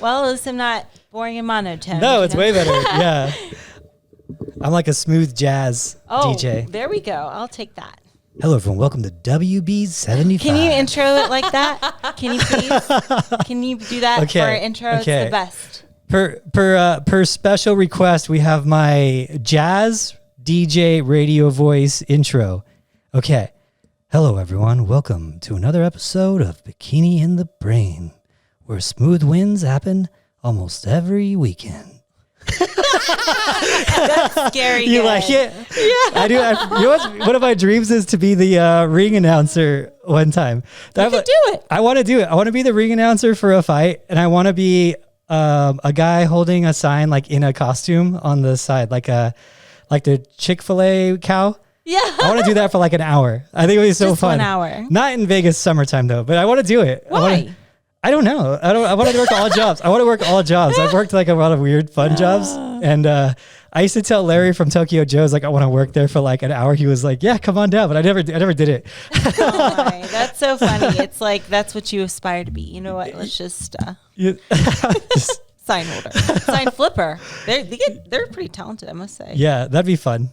Well, at least I'm not boring and monotone. No, it's way better. Yeah. I'm like a smooth jazz DJ. There we go. I'll take that. Hello, everyone. Welcome to WB75. Can you intro it like that? Can you please? Can you do that for our intro? Okay. It's the best. Per special request, we have my jazz DJ radio voice intro. Okay. Hello, everyone. Welcome to another episode of Bikini in the Brain, where smooth winds happen almost every weekend. That's scary. You good. like it? Yeah, I do. You know one of my dreams is to be the ring announcer one time. You could do it. I want to do it. I want to be the ring announcer for a fight, and I want to be a guy holding a sign like in a costume on the side, like the Chick-fil-A cow. Yeah. I want to do that for like an hour. I think it would be so Just fun. 1 hour. Not in Vegas summertime though, but I want to do it. Why? I don't know. I want to work all jobs. I want to work all jobs. I've worked like a lot of weird fun jobs. And I used to tell Larry from Tokyo Joe's, like, I want to work there for like an hour. He was like, yeah, come on down. But I never did it. Oh my, that's so funny. It's like, that's what you aspire to be. You know what? Let's just sign holder, sign flipper. They're pretty talented, I must say. Yeah, that'd be fun.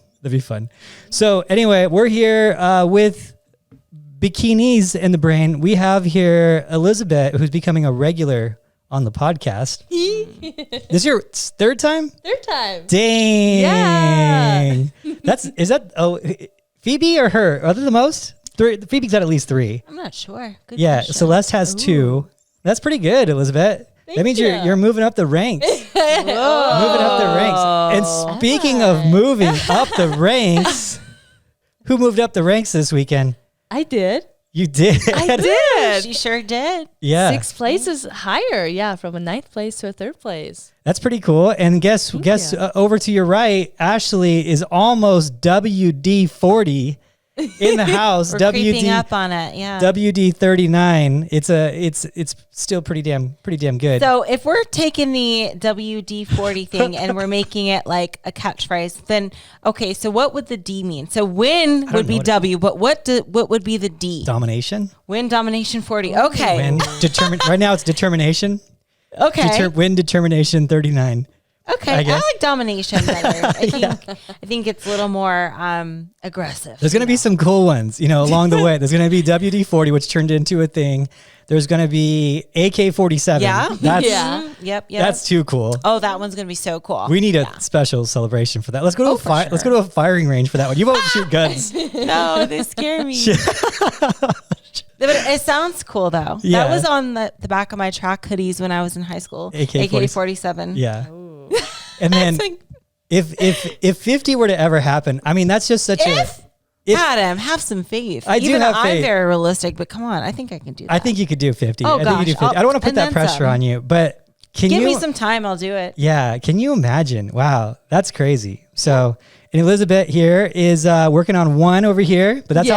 So anyway, we're here with Bikinis in the Brain. We have here Elizabeth, who's becoming a regular on the podcast. This is your third time? Third time. Dang. Yeah. Is that Phoebe or her? Are they the most? Three. Phoebe's had at least 3. I'm not sure. Good yeah, question. Celeste has 2. That's pretty good, Elizabeth. That means you're moving up the ranks. Moving up the ranks. And speaking of moving up the ranks, who moved up the ranks this weekend? I did. You did? I did. She sure did. Yeah. 6 places higher. Yeah, from a 9th place to a 3rd place. That's pretty cool. And guess over to your right, Ashley is almost WD-40 in the house. We're creeping up on it. Yeah. WD-39. It's still pretty damn good. So if we're taking the WD-40 thing and we're making it like a catchphrase, then okay. So what would the D mean? So win would be W, but what would be the D? Domination. Win, domination, 40. Okay. Win right now it's determination. Okay. Win, determination, 39. Okay, I like domination better. I think it's a little more aggressive. There's going to be some cool ones, along the way. There's going to be WD-40, which turned into a thing. There's going to be AK-47. Yeah. Yep. That's too cool. Oh, that one's going to be so cool. We need a special celebration for that. Let's go to Let's go to a firing range for that one. You won't shoot guns. No, they scare me. But it sounds cool though. Yeah. That was on the back of my track hoodies when I was in high school. AK-47. Yeah. And then if 50 were to ever happen, I mean, that's just such Adam, have some faith. I do have faith. I'm very realistic, but come on, I think I can do that. I think you could do 50. Oh, I think you do 50. I don't want to put that pressure on you, but give me some time, I'll do it. Yeah. Can you imagine? Wow. That's crazy. So, and Elizabeth here is working on 1 over here, but that's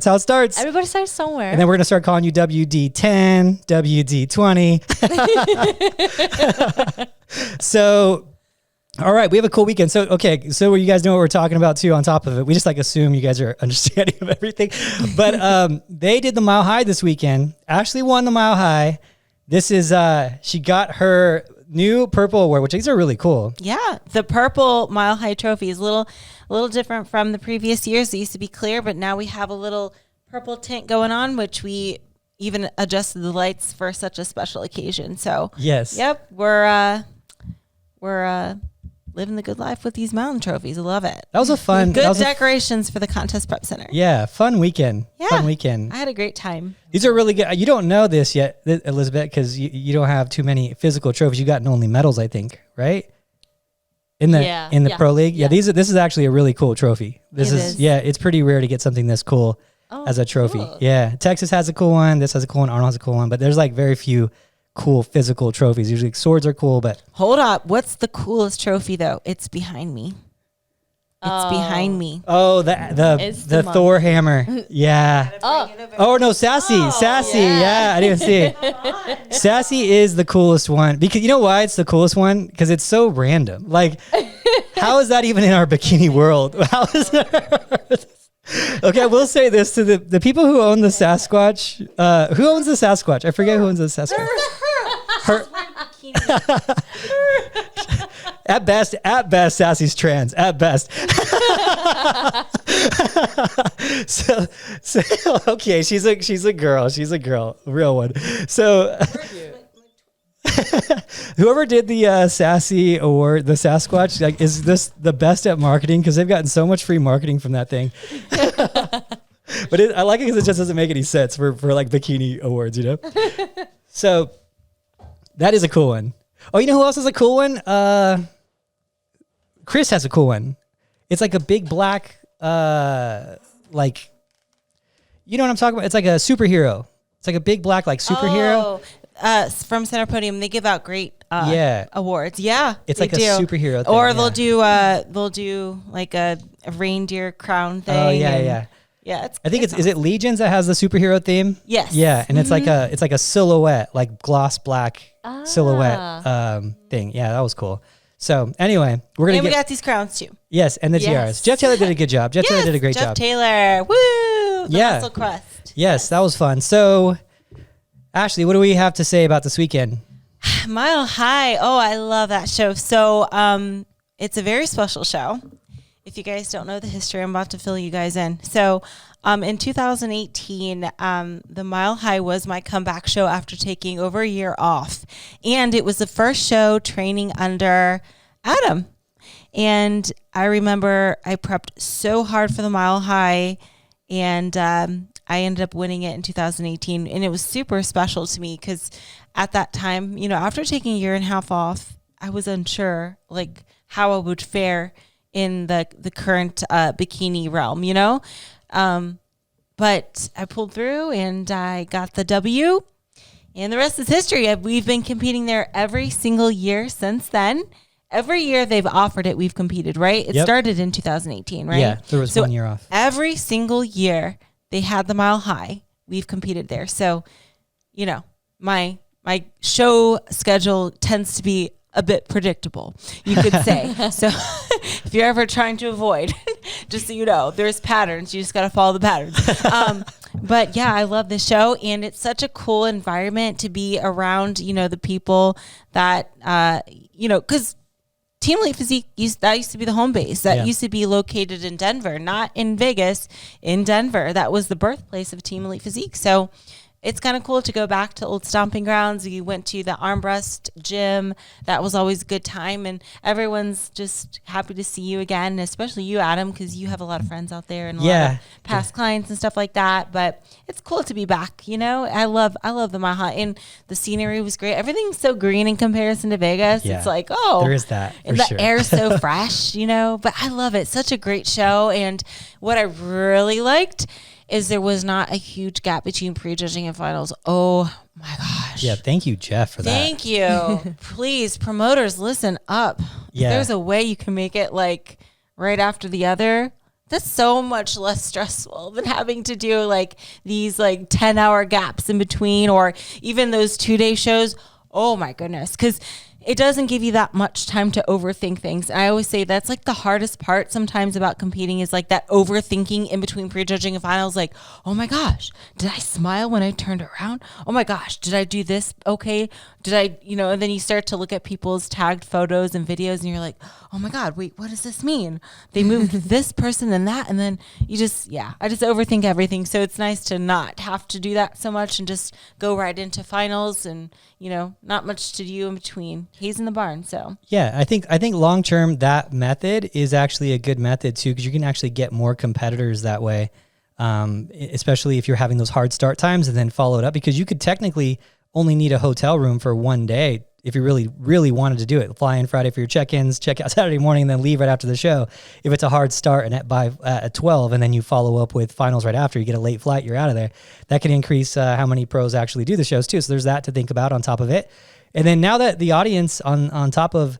how it starts. Everybody starts somewhere. And then we're going to start calling you WD10, WD20. So, all right, we have a cool weekend. So you guys know what we're talking about too on top of it. We just assume you guys are understanding of everything. But they did the Mile High this weekend. Ashley won the Mile High. This is, she got her new purple award, which these are really cool. Yeah, the purple Mile High trophy is a little different from the previous years. It used to be clear, but now we have a little purple tint going on, which we even adjusted the lights for such a special occasion. So yes, yep, we're living the good life with these mountain trophies. I love it. That was a fun. Good decorations for the contest prep center. Yeah, fun weekend. Yeah, fun weekend. I had a great time. These are really good. You don't know this yet, Elizabeth, because you don't have too many physical trophies. You got only medals, I think, right? In the pro league. Yeah, this is actually a really cool trophy. This is it's pretty rare to get something this cool as a trophy. Cool. Yeah, Texas has a cool one. This has a cool one. Arnold has a cool one, but there's very few cool physical trophies. Usually swords are cool, but hold up. What's the coolest trophy though? It's behind me. It's behind me. Oh, the Thor hammer. Yeah. Oh no, Sassy. Yeah, I didn't even see it. Sassy is the coolest one because you know why it's the coolest one? Because it's so random. How is that even in our bikini world? How is that? Okay, I will say this to the people who own the Sasquatch. Who owns the Sasquatch? I forget who owns the Sasquatch. her at best, Sassy's trans. At best. so okay, she's a girl. She's a girl, a real one. So whoever did the Sassy award, the Sasquatch, like, is this the best at marketing? Because they've gotten so much free marketing from that thing. But I like it because it just doesn't make any sense for like Bikini awards, you know? So that is a cool one. Oh, you know who else has a cool one? Chris has a cool one. It's like a big black, like, you know what I'm talking about? It's like a superhero. It's like a big black, like, superhero. From Center Podium, they give out great awards. Yeah, it's like a superhero thing. Or they'll do like a reindeer crown thing. Oh yeah. I think it's awesome. Is it Legions that has the superhero theme? Yes. Yeah, and it's like a silhouette, like gloss black silhouette thing. Yeah, that was cool. So anyway, we got these crowns too. Yes, and the tiaras. Jeff Taylor did a good job. Jeff Taylor did a great job. Jeff Taylor, woo! The muscle crust. Yes, that was fun. So, Ashley, what do we have to say about this weekend? Mile High. Oh, I love that show. So, it's a very special show. If you guys don't know the history, I'm about to fill you guys in. So, in 2018, the Mile High was my comeback show after taking over a year off. And it was the first show training under Adam. And I remember I prepped so hard for the Mile High, and I ended up winning it in 2018. And it was super special to me because at that time, you know, after taking a year and a half off, I was unsure, like, how I would fare in the current bikini realm, you know? But I pulled through and I got the W, and the rest is history. We've been competing there every single year since then. Every year they've offered it, we've competed, right? It started in 2018, right? Yeah, there was 1 year off. Every single year they had the Mile High, we've competed there. So, you know, my show schedule tends to be a bit predictable, you could say. So if you're ever trying to avoid, just so you know, there's patterns. You just got to follow the patterns. But yeah, I love this show, and it's such a cool environment to be around, you know, the people that, you know, because Team Elite Physique used to be the home base. That used to be located in Denver, not in Vegas, in Denver. That was the birthplace of Team Elite Physique. So it's kind of cool to go back to old stomping grounds. We went to the Armbrust gym. That was always a good time. And everyone's just happy to see you again, especially you, Adam, because you have a lot of friends out there and a lot of past clients and stuff like that. But it's cool to be back, you know. I love the Mile High. And the scenery was great. Everything's so green in comparison to Vegas. Yeah. It's like, oh. There is that, and the air's so fresh, you know. But I love it. Such a great show. And what I really liked is there was not a huge gap between prejudging and finals. Oh my gosh. Yeah, thank you, Jeff, for that. Thank you. Please, promoters, listen up. Yeah. If there's a way you can make it like right after the other, that's so much less stressful than having to do like these like 10-hour gaps in between, or even those 2-day shows. Oh my goodness. Because it doesn't give you that much time to overthink things. And I always say that's like the hardest part sometimes about competing, is like that overthinking in between prejudging and finals. Like, oh my gosh, did I smile when I turned around? Oh my gosh, did I do this? Okay. Did I, you know, and then you start to look at people's tagged photos and videos and you're like, oh my God, wait, what does this mean? They moved this person and that. And then I just overthink everything. So it's nice to not have to do that so much and just go right into finals, and, you know, not much to do in between. He's in the barn. So yeah, I think long term that method is actually a good method too, because you can actually get more competitors that way, especially if you're having those hard start times and then follow it up, because you could technically only need a hotel room for one day if you really wanted to do it. Fly in Friday for your check-ins, check out Saturday morning, and then leave right after the show. If it's a hard start and at 12, and then you follow up with finals right after, you get a late flight, you're out of there. That can increase how many pros actually do the shows too. So there's that to think about on top of it. And then now that the audience on top of,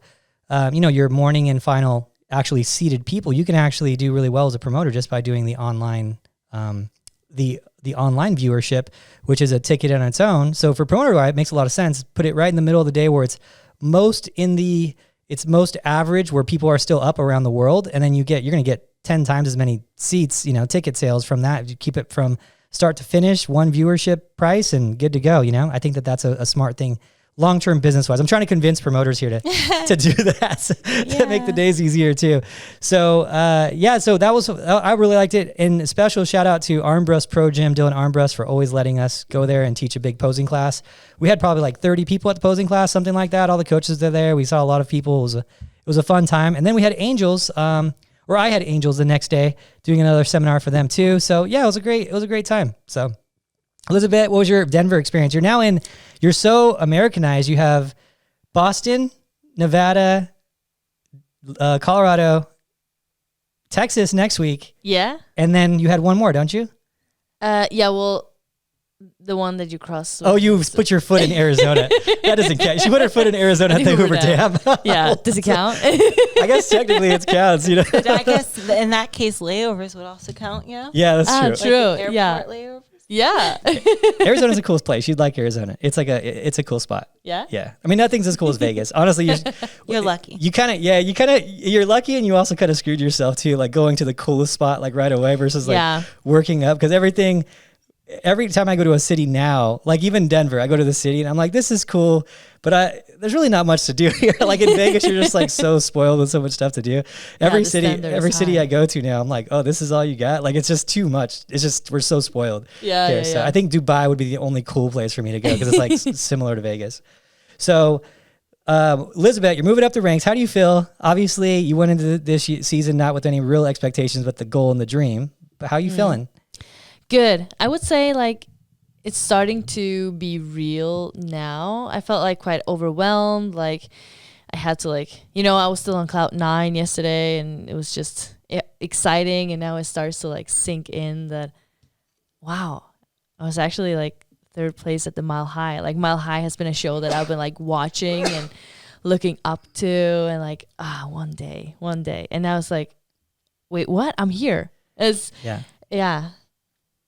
you know, your morning and final actually seated people, you can actually do really well as a promoter just by doing the online, the online viewership, which is a ticket on its own. So for promoter, it makes a lot of sense. Put it right in the middle of the day where it's most average, where people are still up around the world. And then you're going to get 10 times as many seats, you know, ticket sales from that. You keep it from start to finish, one viewership price, and good to go. You know, I think that's a smart thing long-term business-wise. I'm trying to convince promoters here to do that to make the days easier too. So so that was, I really liked it. And special shout out to Armbrust Pro Gym, Dylan Armbrust, for always letting us go there and teach a big posing class. We had probably like 30 people at the posing class, something like that. All the coaches are there. We saw a lot of people. It was a fun time. And then we had Angels, or I had Angels the next day doing another seminar for them too. So yeah, it was a great time. So Elizabeth, what was your Denver experience? You're so Americanized. You have Boston, Nevada, Colorado, Texas next week. Yeah. And then you had one more, don't you? Well, the one that you crossed. Oh, you put your foot in Arizona. That doesn't count. She put her foot in Arizona at the Hoover Dam. Yeah. Does it count? I guess technically it counts, you know. I guess in that case, layovers would also count, yeah? Yeah, that's true. True. Like yeah. Layovers? Yeah. Arizona's a cool place. You'd like Arizona. It's a cool spot. Yeah. Yeah. I mean, nothing's as cool as Vegas. Honestly, You're lucky. You're lucky, and you also kind of screwed yourself too, like going to the coolest spot like right away versus like working up, because every time I go to a city now, like even Denver, I go to the city and I'm like, this is cool, but there's really not much to do here. Like in Vegas, you're just like so spoiled with so much stuff to do. Every city I go to now, I'm like, oh, this is all you got? Like, it's just too much. It's just, we're so spoiled. Yeah. So I think Dubai would be the only cool place for me to go, because it's like similar to Vegas. So Elizabeth, you're moving up the ranks. How do you feel? Obviously, you went into this season not with any real expectations, but the goal and the dream. But how are you feeling? Good. I would say like it's starting to be real now. I felt like quite overwhelmed. Like I had to I was still on cloud 9 yesterday, and it was just exciting. And now it starts to like sink in that, wow, I was actually like 3rd place at the Mile High. Like Mile High has been a show that I've been like watching and looking up to, and like, one day. And now it's like, wait, what? I'm here. Yeah.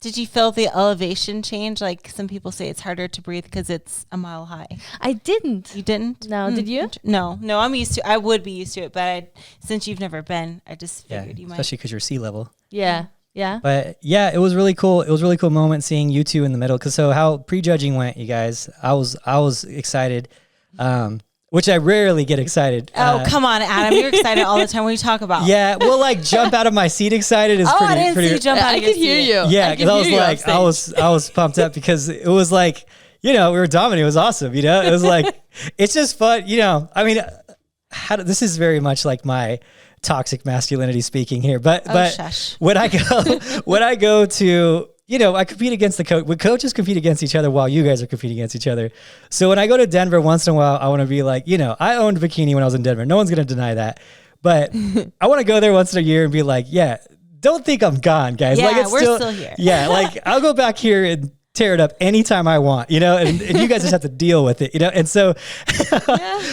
Did you feel the elevation change? Like some people say it's harder to breathe because it's a mile high. I didn't. You didn't? No. Did you? No, I'm used to. I would be used to it, but since you've never been, I just figured you might. Especially because you're sea level. Yeah. But yeah, it was really cool. It was a really cool moment seeing you two in the middle. So how prejudging went, you guys? I was excited. Which I rarely get excited. Oh, come on, Adam. You're excited all the time when you talk about. Yeah, well, like jump out of my seat excited is pretty. I didn't see you jump out of your seat. I could hear you. Yeah, because I was pumped up because it was like, we were dominating. It was awesome. It was like, it's just fun. I mean, this is very much like my toxic masculinity speaking here. But shush. when I go to, I compete against the coach. When coaches compete against each other while you guys are competing against each other. So when I go to Denver once in a while, I want to be like, I owned Bikini when I was in Denver. No one's going to deny that. But I want to go there once in a year and be like, yeah, don't think I'm gone, guys. Yeah, like, we're still here. Yeah, like I'll go back here and tear it up anytime I want, and you guys just have to deal with it, And so,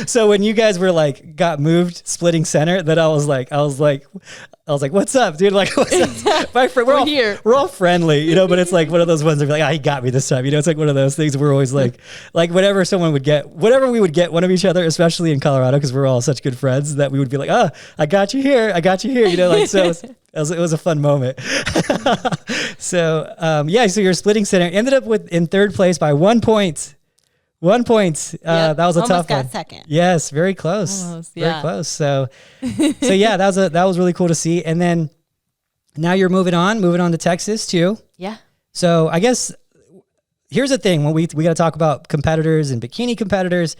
so when you guys were like, got moved splitting center, then I was like, what's up, dude? Like, what's up? My friend, we're all here. We're all friendly, but it's like one of those ones that be like, he got me this time. It's like one of those things we're always like whenever we would get one of each other, especially in Colorado, because we're all such good friends, that we would be like, I got you here. So it was a fun moment. So, so you're splitting center, ended up in 3rd place by 1 point. 1 point. That was a tough one. Got second. Yes, very close. Almost, very close. So yeah, that was really cool to see. And then now you're moving on to Texas too. Yeah. So I guess here's the thing: when we got to talk about competitors and bikini competitors,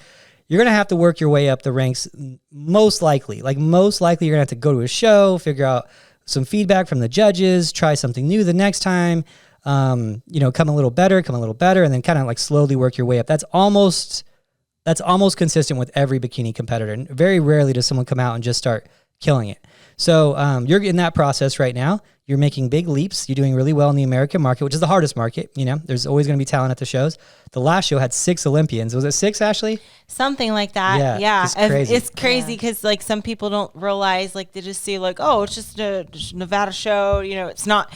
you're gonna have to work your way up the ranks. Most likely, you're gonna have to go to a show, figure out some feedback from the judges, try something new the next time. Come a little better, and then kind of like slowly work your way up. That's almost consistent with every bikini competitor. And very rarely does someone come out and just start killing it. So you're in that process right now. You're making big leaps. You're doing really well in the American market, which is the hardest market. There's always going to be talent at the shows. The last show had 6 Olympians. Was it 6, Ashley? Something like that. Yeah. It's crazy because like some people don't realize, like they just see like, oh, it's just a Nevada show. It's not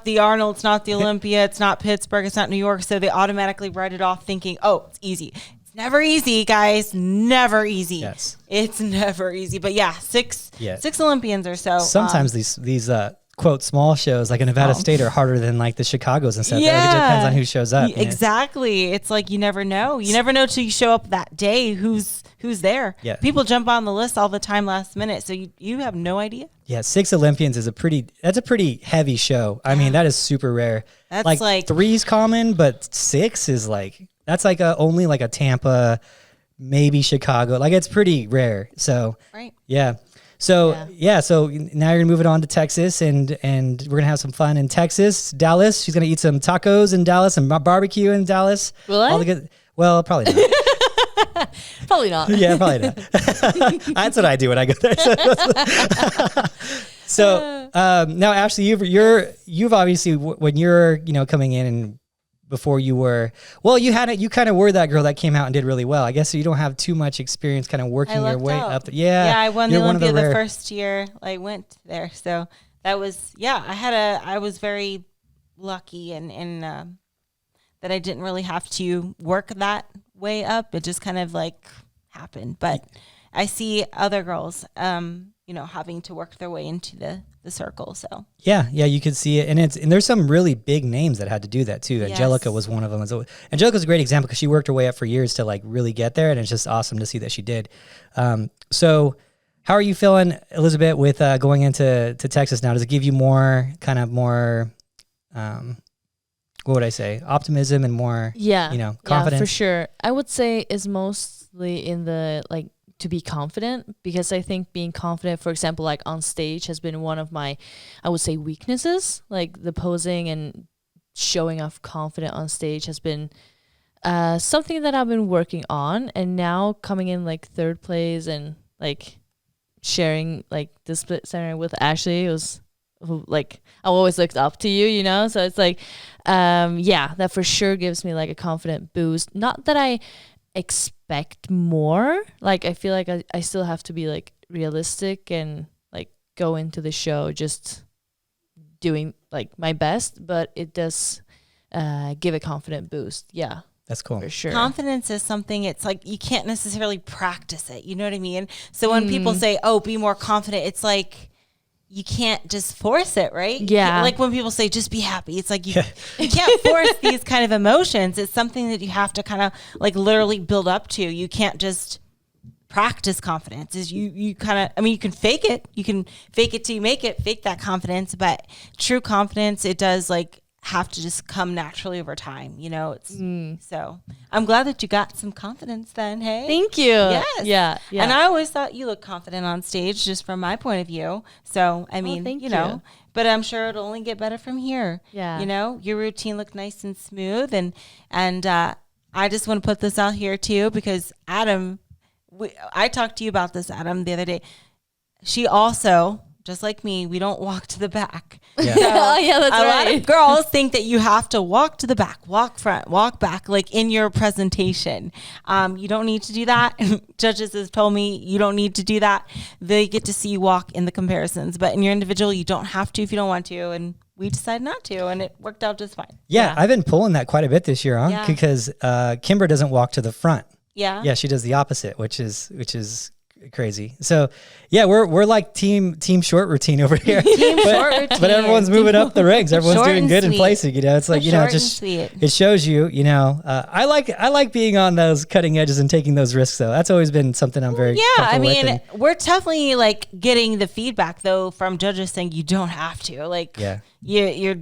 the Arnold, it's not the Olympia, it's not Pittsburgh, it's not New York. So they automatically write it off thinking, oh, it's easy. Never easy, guys. Never easy. Yes. It's never easy. But yeah, six Olympians or so. Sometimes these quote small shows like a Nevada State are harder than like the Chicagos and stuff. Yeah. Like, it depends on who shows up. Exactly. It's like you never know. You never know till you show up that day who's there. Yeah. People jump on the list all the time last minute, so you have no idea. Yeah, 6 Olympians is a pretty heavy show. I mean, that is super rare. That's like 3's common, but 6 is like that's like only like a Tampa, maybe Chicago. Like it's pretty rare. So right. Yeah. So so now you're gonna move it on to Texas, and we're gonna have some fun in Texas, Dallas. She's gonna eat some tacos in Dallas and barbecue in Dallas. Will I? Well, probably not. Probably not. Yeah, probably not. That's what I do when I go there. So now, Ashley, you've obviously when you're coming in and before you were you kind of were that girl that came out and did really well. I guess so you don't have too much experience kind of working your way up. Yeah, I won the Olympia the first year I went there. So that was I was very lucky and that I didn't really have to work that way up. It just kind of like happened. But I see other girls having to work their way into the circle. So yeah, you could see it, and there's some really big names that had to do that too. Yes. Angelica was one of them. So Angelica's a great example because she worked her way up for years to like really get there, and it's just awesome to see that she did. So how are you feeling, Elizabeth, with going into Texas now? Does it give you more what would I say, optimism and more confidence? Yeah, for sure. I would say is mostly in the like to be confident, because I think being confident, for example, like on stage has been one of my, I would say, weaknesses. Like the posing and showing off confident on stage has been something that I've been working on. And now coming in like third place and like sharing like the split center with Ashley, it was like I always looked up to you, so it's like that for sure gives me like a confident boost. Not that I expect more, like I feel like I still have to be like realistic and like go into the show just doing like my best, but it does give a confident boost. Yeah, that's cool. For sure. Confidence is something, it's like you can't necessarily practice it, you know what I mean? So when people say, oh, be more confident, it's like you can't just force it, right? Yeah. Like when people say, just be happy. It's like you can't force these kind of emotions. It's something that you have to kind of like literally build up to. You can't just practice confidence. You kind of, you can fake it. You can fake it till you make it, fake that confidence. But true confidence, it does like have to just come naturally over time. So I'm glad that you got some confidence then. Hey, thank you. Yes. Yeah. And I always thought you looked confident on stage, just from my point of view. So thank you. But I'm sure it'll only get better from here. Yeah. Your routine looked nice and smooth, and I just want to put this out here too, because Adam, I talked to you about this, Adam, the other day. She also, just like me, we don't walk to the back. Yeah. So that's a right. lot of girls think that you have to walk to the back, walk front, walk back, like in your presentation. You don't need to do that. Judges have told me you don't need to do that. They get to see you walk in the comparisons. But in your individual, you don't have to if you don't want to. And we decided not to, and it worked out just fine. Yeah, I've been pulling that quite a bit this year, huh? Yeah. Because Kimber doesn't walk to the front. Yeah, she does the opposite, which is crazy. So we're like team short routine over here. Short routine. But everyone's moving up the ranks. Everyone's Short doing and good in sweet. placing. It's like Short just and sweet. it shows you. I like being on those cutting edges and taking those risks. Though that's always been something I'm very comfortable with. We're definitely like getting the feedback though from judges saying you don't have to. Like you're.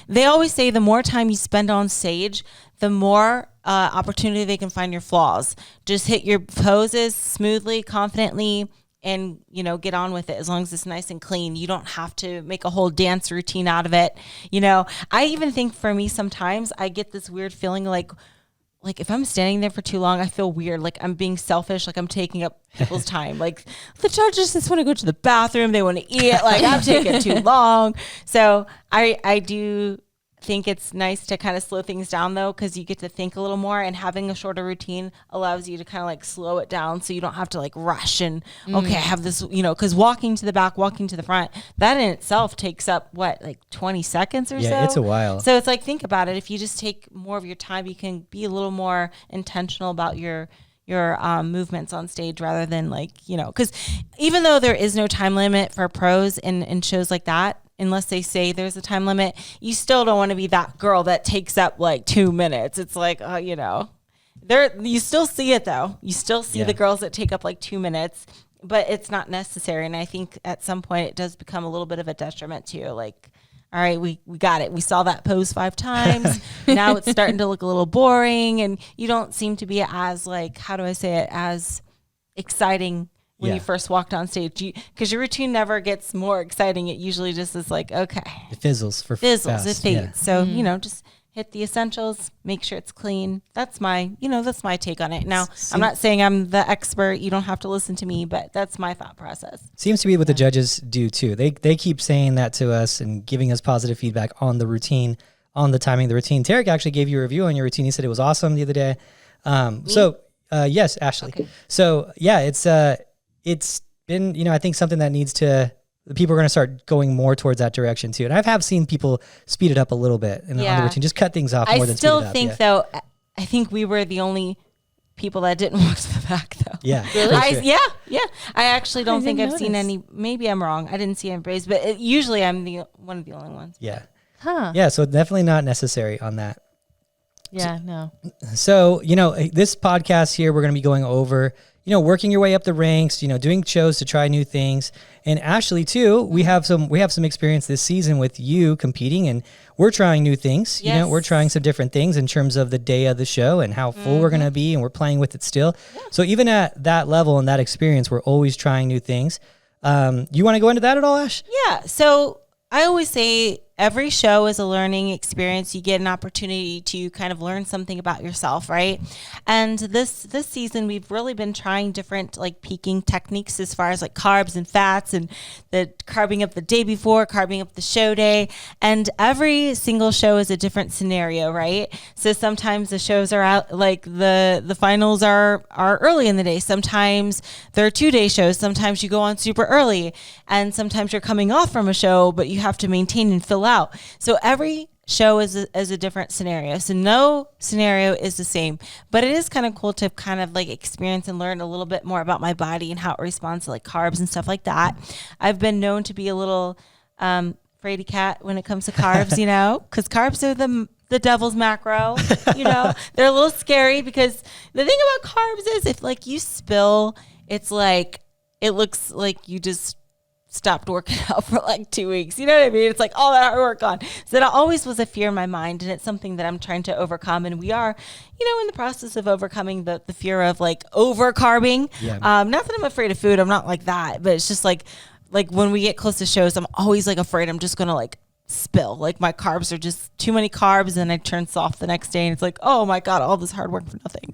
They always say the more time you spend on stage, the more opportunity they can find your flaws. Just hit your poses smoothly, confidently, and get on with it. As long as it's nice and clean, you don't have to make a whole dance routine out of it. I even think for me sometimes I get this weird feeling like if I'm standing there for too long, I feel weird. Like I'm being selfish. Like I'm taking up people's time. Like the judges just want to go to the bathroom. They want to eat. Like I'm taking too long. So I do think it's nice to kind of slow things down though, because you get to think a little more, and having a shorter routine allows you to kind of like slow it down, so you don't have to like rush and okay, I have this, because walking to the back, walking to the front, that in itself takes up like 20 seconds or so. Yeah, it's a while. So it's like, think about it. If you just take more of your time, you can be a little more intentional about your movements on stage, rather than because even though there is no time limit for pros in shows like that, unless they say there's a time limit, you still don't want to be that girl that takes up like 2 minutes. It's like, you know, you still see it though. You still see the girls that take up like 2 minutes, but it's not necessary. And I think at some point it does become a little bit of a detriment to you. Like, all right, we got it. We saw that pose 5 times. Now it's starting to look a little boring, and you don't seem to be as like, how do I say it, as exciting when you first walked on stage, because your routine never gets more exciting. It usually just is like, okay, it fizzles it fades. Yeah. So you know, just hit the essentials, make sure it's clean. That's my take on it. Now, I'm not saying I'm the expert. You don't have to listen to me, but that's my thought process. Seems to be what the judges do too. They keep saying that to us and giving us positive feedback on the routine, on the timing of the routine. Tarek actually gave you a review on your routine. He said it was awesome the other day. Yes, Ashley. Okay. So yeah, it's been, you know, I think something that needs to, the people are going to start going more towards that direction too. And I have seen people speed it up a little bit on the routine, just cut things off more than speed it up. I still think though, I think we were the only people that didn't walk to the back though. Yeah. Really? Yeah. I actually don't think I've seen any, maybe I'm wrong. I didn't see any braids, but usually I'm one of the only ones. Yeah. Huh. Yeah. So definitely not necessary on that. Yeah, no. So, you know, this podcast here, we're going to be going over, you know, working your way up the ranks, you know, doing shows to try new things. And Ashley too, we have some experience this season with you competing, and we're trying new things. Yes. You know, we're trying some different things in terms of the day of the show and how full we're going to be, and we're playing with it still. Yeah. So even at that level and that experience, we're always trying new things. You want to go into that at all, Ash? Yeah. So I always say every show is a learning experience. You get an opportunity to kind of learn something about yourself, right? And this season, we've really been trying different like peaking techniques as far as like carbs and fats, and the carbing up the day before, carbing up the show day. And every single show is a different scenario, right? So sometimes the shows are out, like the finals are early in the day. Sometimes they're 2-day shows. Sometimes you go on super early, and sometimes you're coming off from a show, but you have to maintain and fill out. So every show is a different scenario. So no scenario is the same, but it is kind of cool to kind of like experience and learn a little bit more about my body and how it responds to like carbs and stuff like that. I've been known to be a little fraidy cat when it comes to carbs, you know, because carbs are the devil's macro, you know. They're a little scary, because the thing about carbs is if like you spill, it's like, it looks like you just stopped working out for like 2 weeks. You know what I mean? It's like all that hard work gone. So that always was a fear in my mind, and it's something that I'm trying to overcome. And we are, you know, in the process of overcoming the fear of like over carbing. Yeah. Not that I'm afraid of food. I'm not like that, but it's just like when we get close to shows, I'm always like afraid I'm just going to like spill. Like my carbs are just too many carbs, and I turn soft the next day, and it's like, oh my God, all this hard work for nothing.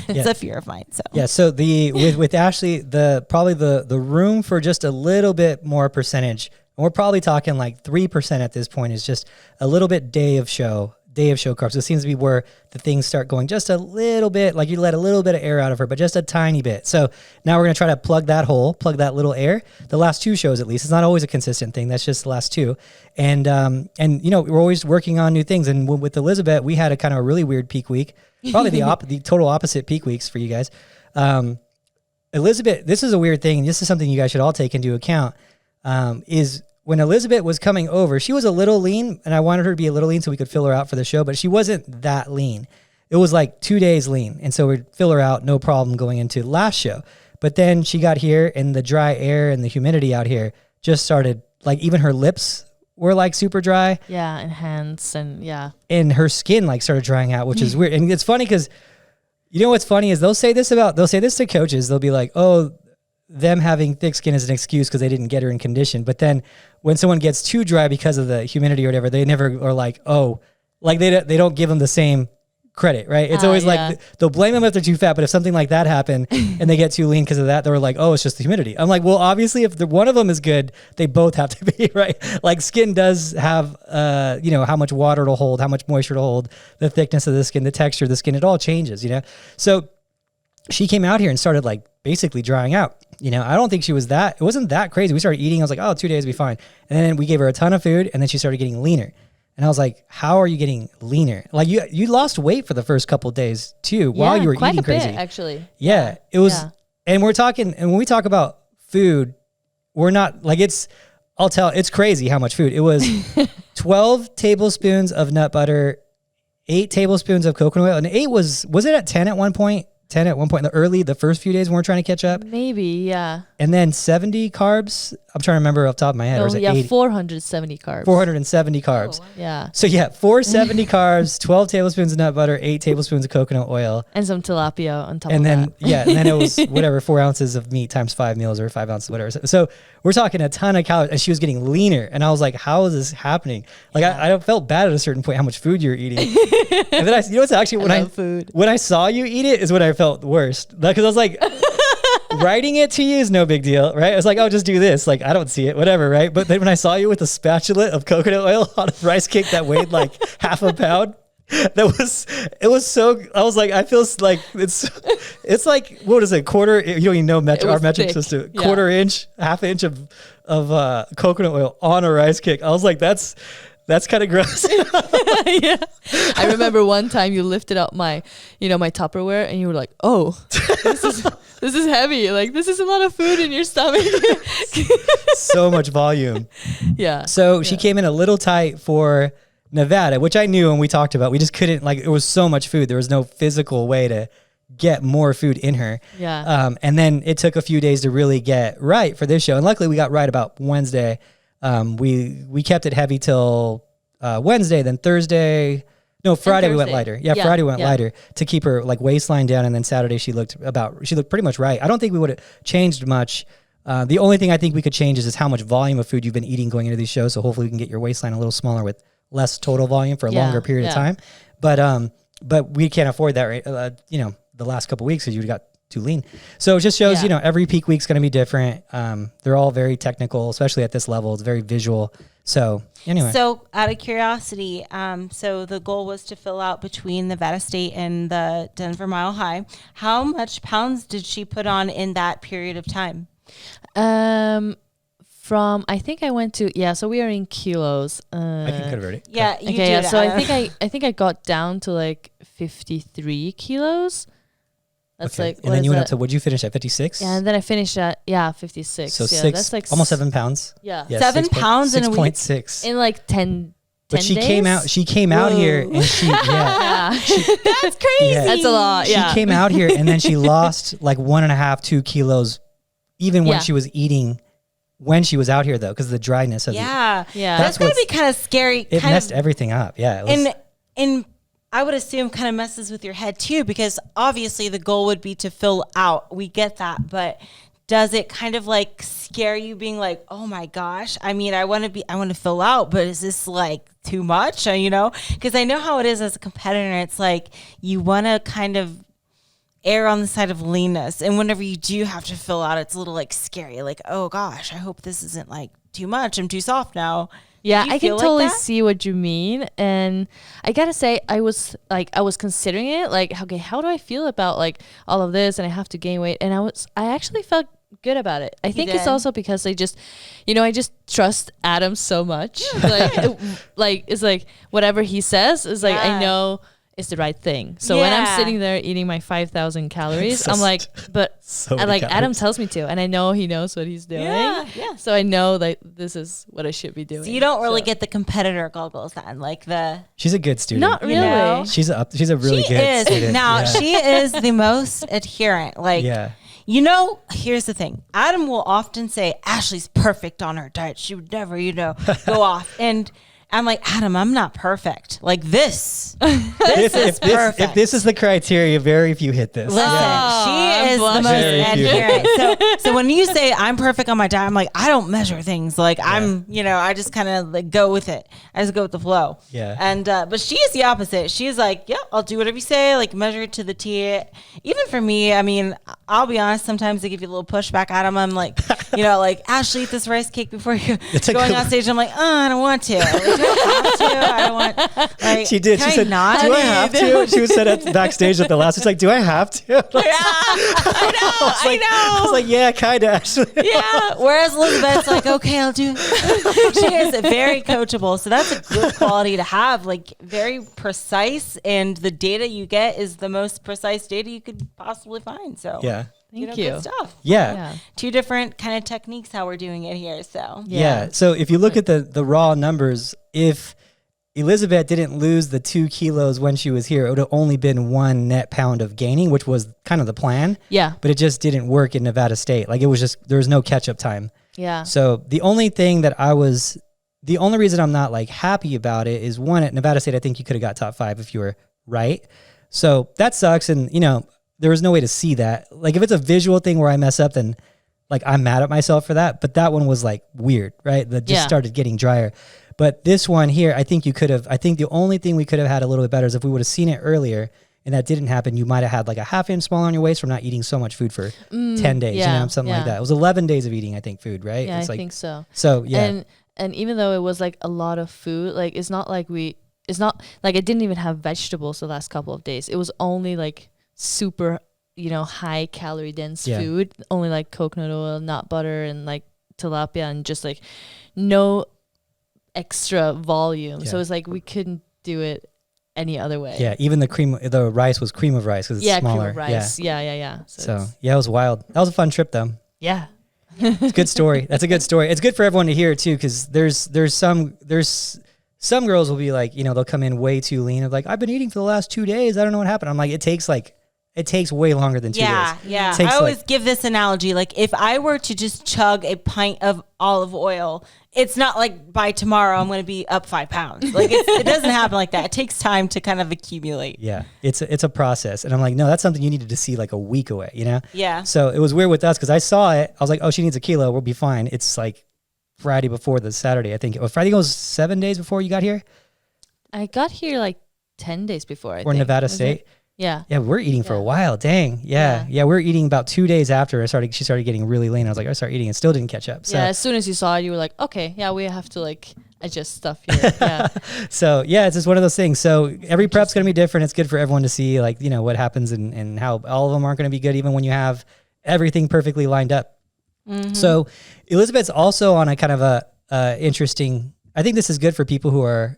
It's a fear of mine. So so with Ashley, probably the room for just a little bit more percentage, and we're probably talking like 3% at this point, is just a little bit day of show carbs. So it seems to be where the things start going just a little bit, like you let a little bit of air out of her, but just a tiny bit. So now we're going to try to plug that little air. The last 2 shows, at least, it's not always a consistent thing. That's just the last 2. And you know, we're always working on new things. And with Elizabeth, we had a kind of a really weird peak week, probably the total opposite peak weeks for you guys. Elizabeth, this is a weird thing, and this is something you guys should all take into account, is when Elizabeth was coming over, she was a little lean, and I wanted her to be a little lean so we could fill her out for the show, but she wasn't that lean. It was like 2 days lean, and so we'd fill her out, no problem, going into the last show. But then she got here, and the dry air and the humidity out here just started, like even her lips were like super dry. Yeah, and hands, and her skin like started drying out, which is weird. And it's funny because, you know what's funny is they'll say this to coaches. They'll be like, oh, them having thick skin is an excuse because they didn't get her in condition. But then when someone gets too dry because of the humidity or whatever, they never are like, oh, like they don't give them the same credit, right? It's always like they'll blame them if they're too fat, but if something like that happened and they get too lean because of that, they're like, oh, it's just the humidity. I'm like, well, obviously if one of them is good, they both have to be, right? Like skin does have, you know, how much water it'll hold, how much moisture to hold, the thickness of the skin, the texture of the skin, it all changes, you know? So she came out here and started like basically drying out. You know, I don't think it wasn't that crazy. We started eating. I was like, oh, 2 days will be fine. And then we gave her a ton of food, and then she started getting leaner. And I was like, how are you getting leaner? Like you lost weight for the first couple of days too, while you were eating crazy. Bit, actually. Yeah, it was. Yeah. And we're talking, and when we talk about food, we're not like I'll tell. It's crazy how much food. It was 12 tablespoons of nut butter, 8 tablespoons of coconut oil, and 8 was it at 10 at one point? 10 at one point in the first few days when we're trying to catch up. Maybe, yeah. And then 70 carbs. I'm trying to remember off the top of my head. No, or was it 80? 80? 470 carbs. 470 carbs. Oh, yeah. So 470 carbs, 12 tablespoons of nut butter, 8 tablespoons of coconut oil. And some tilapia on top and of then, that. Yeah, and then it was whatever, 4 ounces of meat times 5 meals or 5 ounces, whatever. So we're talking a ton of calories, and she was getting leaner. And I was like, how is this happening? Like, I felt bad at a certain point how much food you were eating. And then what's actually when I saw you eat it is when I felt worst. Because I was like, writing it to you is no big deal, right? I was like, oh, just do this. Like, I don't see it, whatever, right? But then when I saw you with a spatula of coconut oil on a rice cake that weighed like half a pound, it was so, I was like, I feel like it's like, what is it, quarter, you don't even know our metric system, quarter inch, half inch of coconut oil on a rice cake. I was like, that's kind of gross. Yeah. I remember one time you lifted up my Tupperware and you were like, oh, this is heavy. Like, this is a lot of food in your stomach. So much volume. Yeah. So she came in a little tight for Nevada, which I knew and we talked about. We just couldn't, like, it was so much food. There was no physical way to get more food in her. Yeah. And then it took a few days to really get right for this show. And luckily we got right about Wednesday. We kept it heavy till Wednesday, then Thursday. No, Friday we went lighter. Yeah, Friday we went lighter to keep her like waistline down, and then Saturday she looked pretty much right. I don't think we would have changed much. The only thing I think we could change is how much volume of food you've been eating going into these shows. So hopefully we can get your waistline a little smaller with less total volume for a longer period of time. But we can't afford that, right? The last couple of weeks because you got too lean. So it just shows, every peak week's going to be different. They're all very technical, especially at this level. It's very visual. So anyway. So out of curiosity, so the goal was to fill out between Nevada State and the Denver Mile High. How much pounds did she put on in that period of time? I think I went to, so we are in kilos. I can convert it. Yeah, you okay, did. So I think I got down to like 53 kilos. That's okay. like, and then you went up to, wohat'd you finish at 56? Yeah, and then I finished at 56. So that's like almost 7 pounds. Yeah, 7 pounds in a week. 6.6 in like 10. But she days? came out here and she that's crazy. Yeah. That's a lot. She came out here and then she lost like 1.5-2 kilos, even when she was eating. When she was out here though, because of the dryness of that's gotta be kind of scary. It messed everything up. Yeah, and I would assume kind of messes with your head too, because obviously the goal would be to fill out. We get that, but does it kind of like scare you being like, oh my gosh, I mean, I want to fill out, but is this like too much? Because I know how it is as a competitor. It's like you want to kind of err on the side of leanness, and whenever you do have to fill out, it's a little like scary, like, oh gosh, I hope this isn't like too much, I'm too soft now. Yeah, I can totally see what you mean. And I gotta say, I was considering it, like, okay, how do I feel about like all of this, and I have to gain weight, and I actually felt good about it. I think it's also because I just trust Adam so much. Like it's like whatever he says is like, I know it's the right thing. So when I'm sitting there eating my 5,000 calories, I'm like, but Adam tells me to, and I know he knows what he's doing. Yeah. So I know that this is what I should be doing. So you don't really get the competitor goggles then, like She's a good student. Not really. She's a really good student. Now she is the most adherent. Like, here's the thing. Adam will often say, Ashley's perfect on her diet. She would never, go off. And I'm like, Adam, I'm not perfect. Like this is perfect. If this is the criteria, very few hit this. Listen, she is the most adherent. So when you say I'm perfect on my diet, I'm like, I don't measure things. Like I'm, I just kind of like go with it. I just go with the flow. Yeah. And but she is the opposite. She's like, yeah, I'll do whatever you say. Like measure it to the T. Even for me, I mean, I'll be honest. Sometimes they give you a little pushback, Adam. I'm like, like Ashley, eat this rice cake before you're going on stage. I'm like, I don't want to. Like, I don't want. Like, she did. She said, not? "Do I have to?" She was said at backstage at the last. It's like, "Do I have to?" Like, I know. I was like, "Yeah, kind of actually." Yeah. Whereas Elizabeth's like, "Okay, I'll do." She is very coachable, so that's a good quality to have. Like very precise, and the data you get is the most precise data you could possibly find. So yeah. Thank you. Good stuff. Yeah. Two different kind of techniques how we're doing it here. So yeah. So if you look at the raw numbers, if Elizabeth didn't lose the 2 kilos when she was here, it would have only been 1 net pound of gaining, which was kind of the plan. Yeah. But it just didn't work in Nevada State. Like it was just, there was no catch up time. Yeah. So the only reason I'm not like happy about it is, one, at Nevada State, I think you could have got top 5 if you were right. So that sucks. And there was no way to see that. Like if it's a visual thing where I mess up, then like I'm mad at myself for that. But that one was like weird, right? That just started getting drier. But this one here, I think the only thing we could have had a little bit better is if we would have seen it earlier and that didn't happen, you might have had like a half inch smaller on your waist from not eating so much food for 10 days, something like that. It was 11 days of eating, I think, food, right? Yeah, it's I think so. So, yeah. And even though it was like a lot of food, like it's not like I didn't even have vegetables the last couple of days. It was only like super, high calorie dense food, only like coconut oil, nut butter, and like tilapia, and just like no extra volume. So it's like we couldn't do it any other way. Yeah, even the rice was cream of rice because it's smaller. Cream of rice. Yeah. So it was wild. That was a fun trip though. Yeah. It's a good story. That's a good story. It's good for everyone to hear too, because there's some girls will be like, they'll come in way too lean. Of like, I've been eating for the last 2 days. I don't know what happened. I'm like, it takes way longer than 2 days. Yeah. I always give this analogy. Like if I were to just chug a pint of olive oil, it's not like by tomorrow I'm going to be up 5 pounds. Like it doesn't happen like that. It takes time to kind of accumulate. Yeah. It's a process. And I'm like, no, that's something you needed to see like a week away, Yeah. So it was weird with us because I saw it. I was like, oh, she needs a kilo. We'll be fine. It's like Friday before the Saturday, I think. Friday was 7 days before you got here? I got here like 10 days before, I think. Or Nevada State? Yeah. Yeah, we're eating for a while. Dang. Yeah, we were eating about 2 days after she started getting really lean. I was like, I started eating and still didn't catch up. So. Yeah, as soon as you saw it, you were like, okay, yeah, we have to like adjust stuff here. Yeah. So yeah, it's just one of those things. So every prep's going to be different. It's good for everyone to see like, what happens and how all of them aren't going to be good even when you have everything perfectly lined up. Mm-hmm. So Elizabeth's also on a kind of a interesting, I think this is good for people who are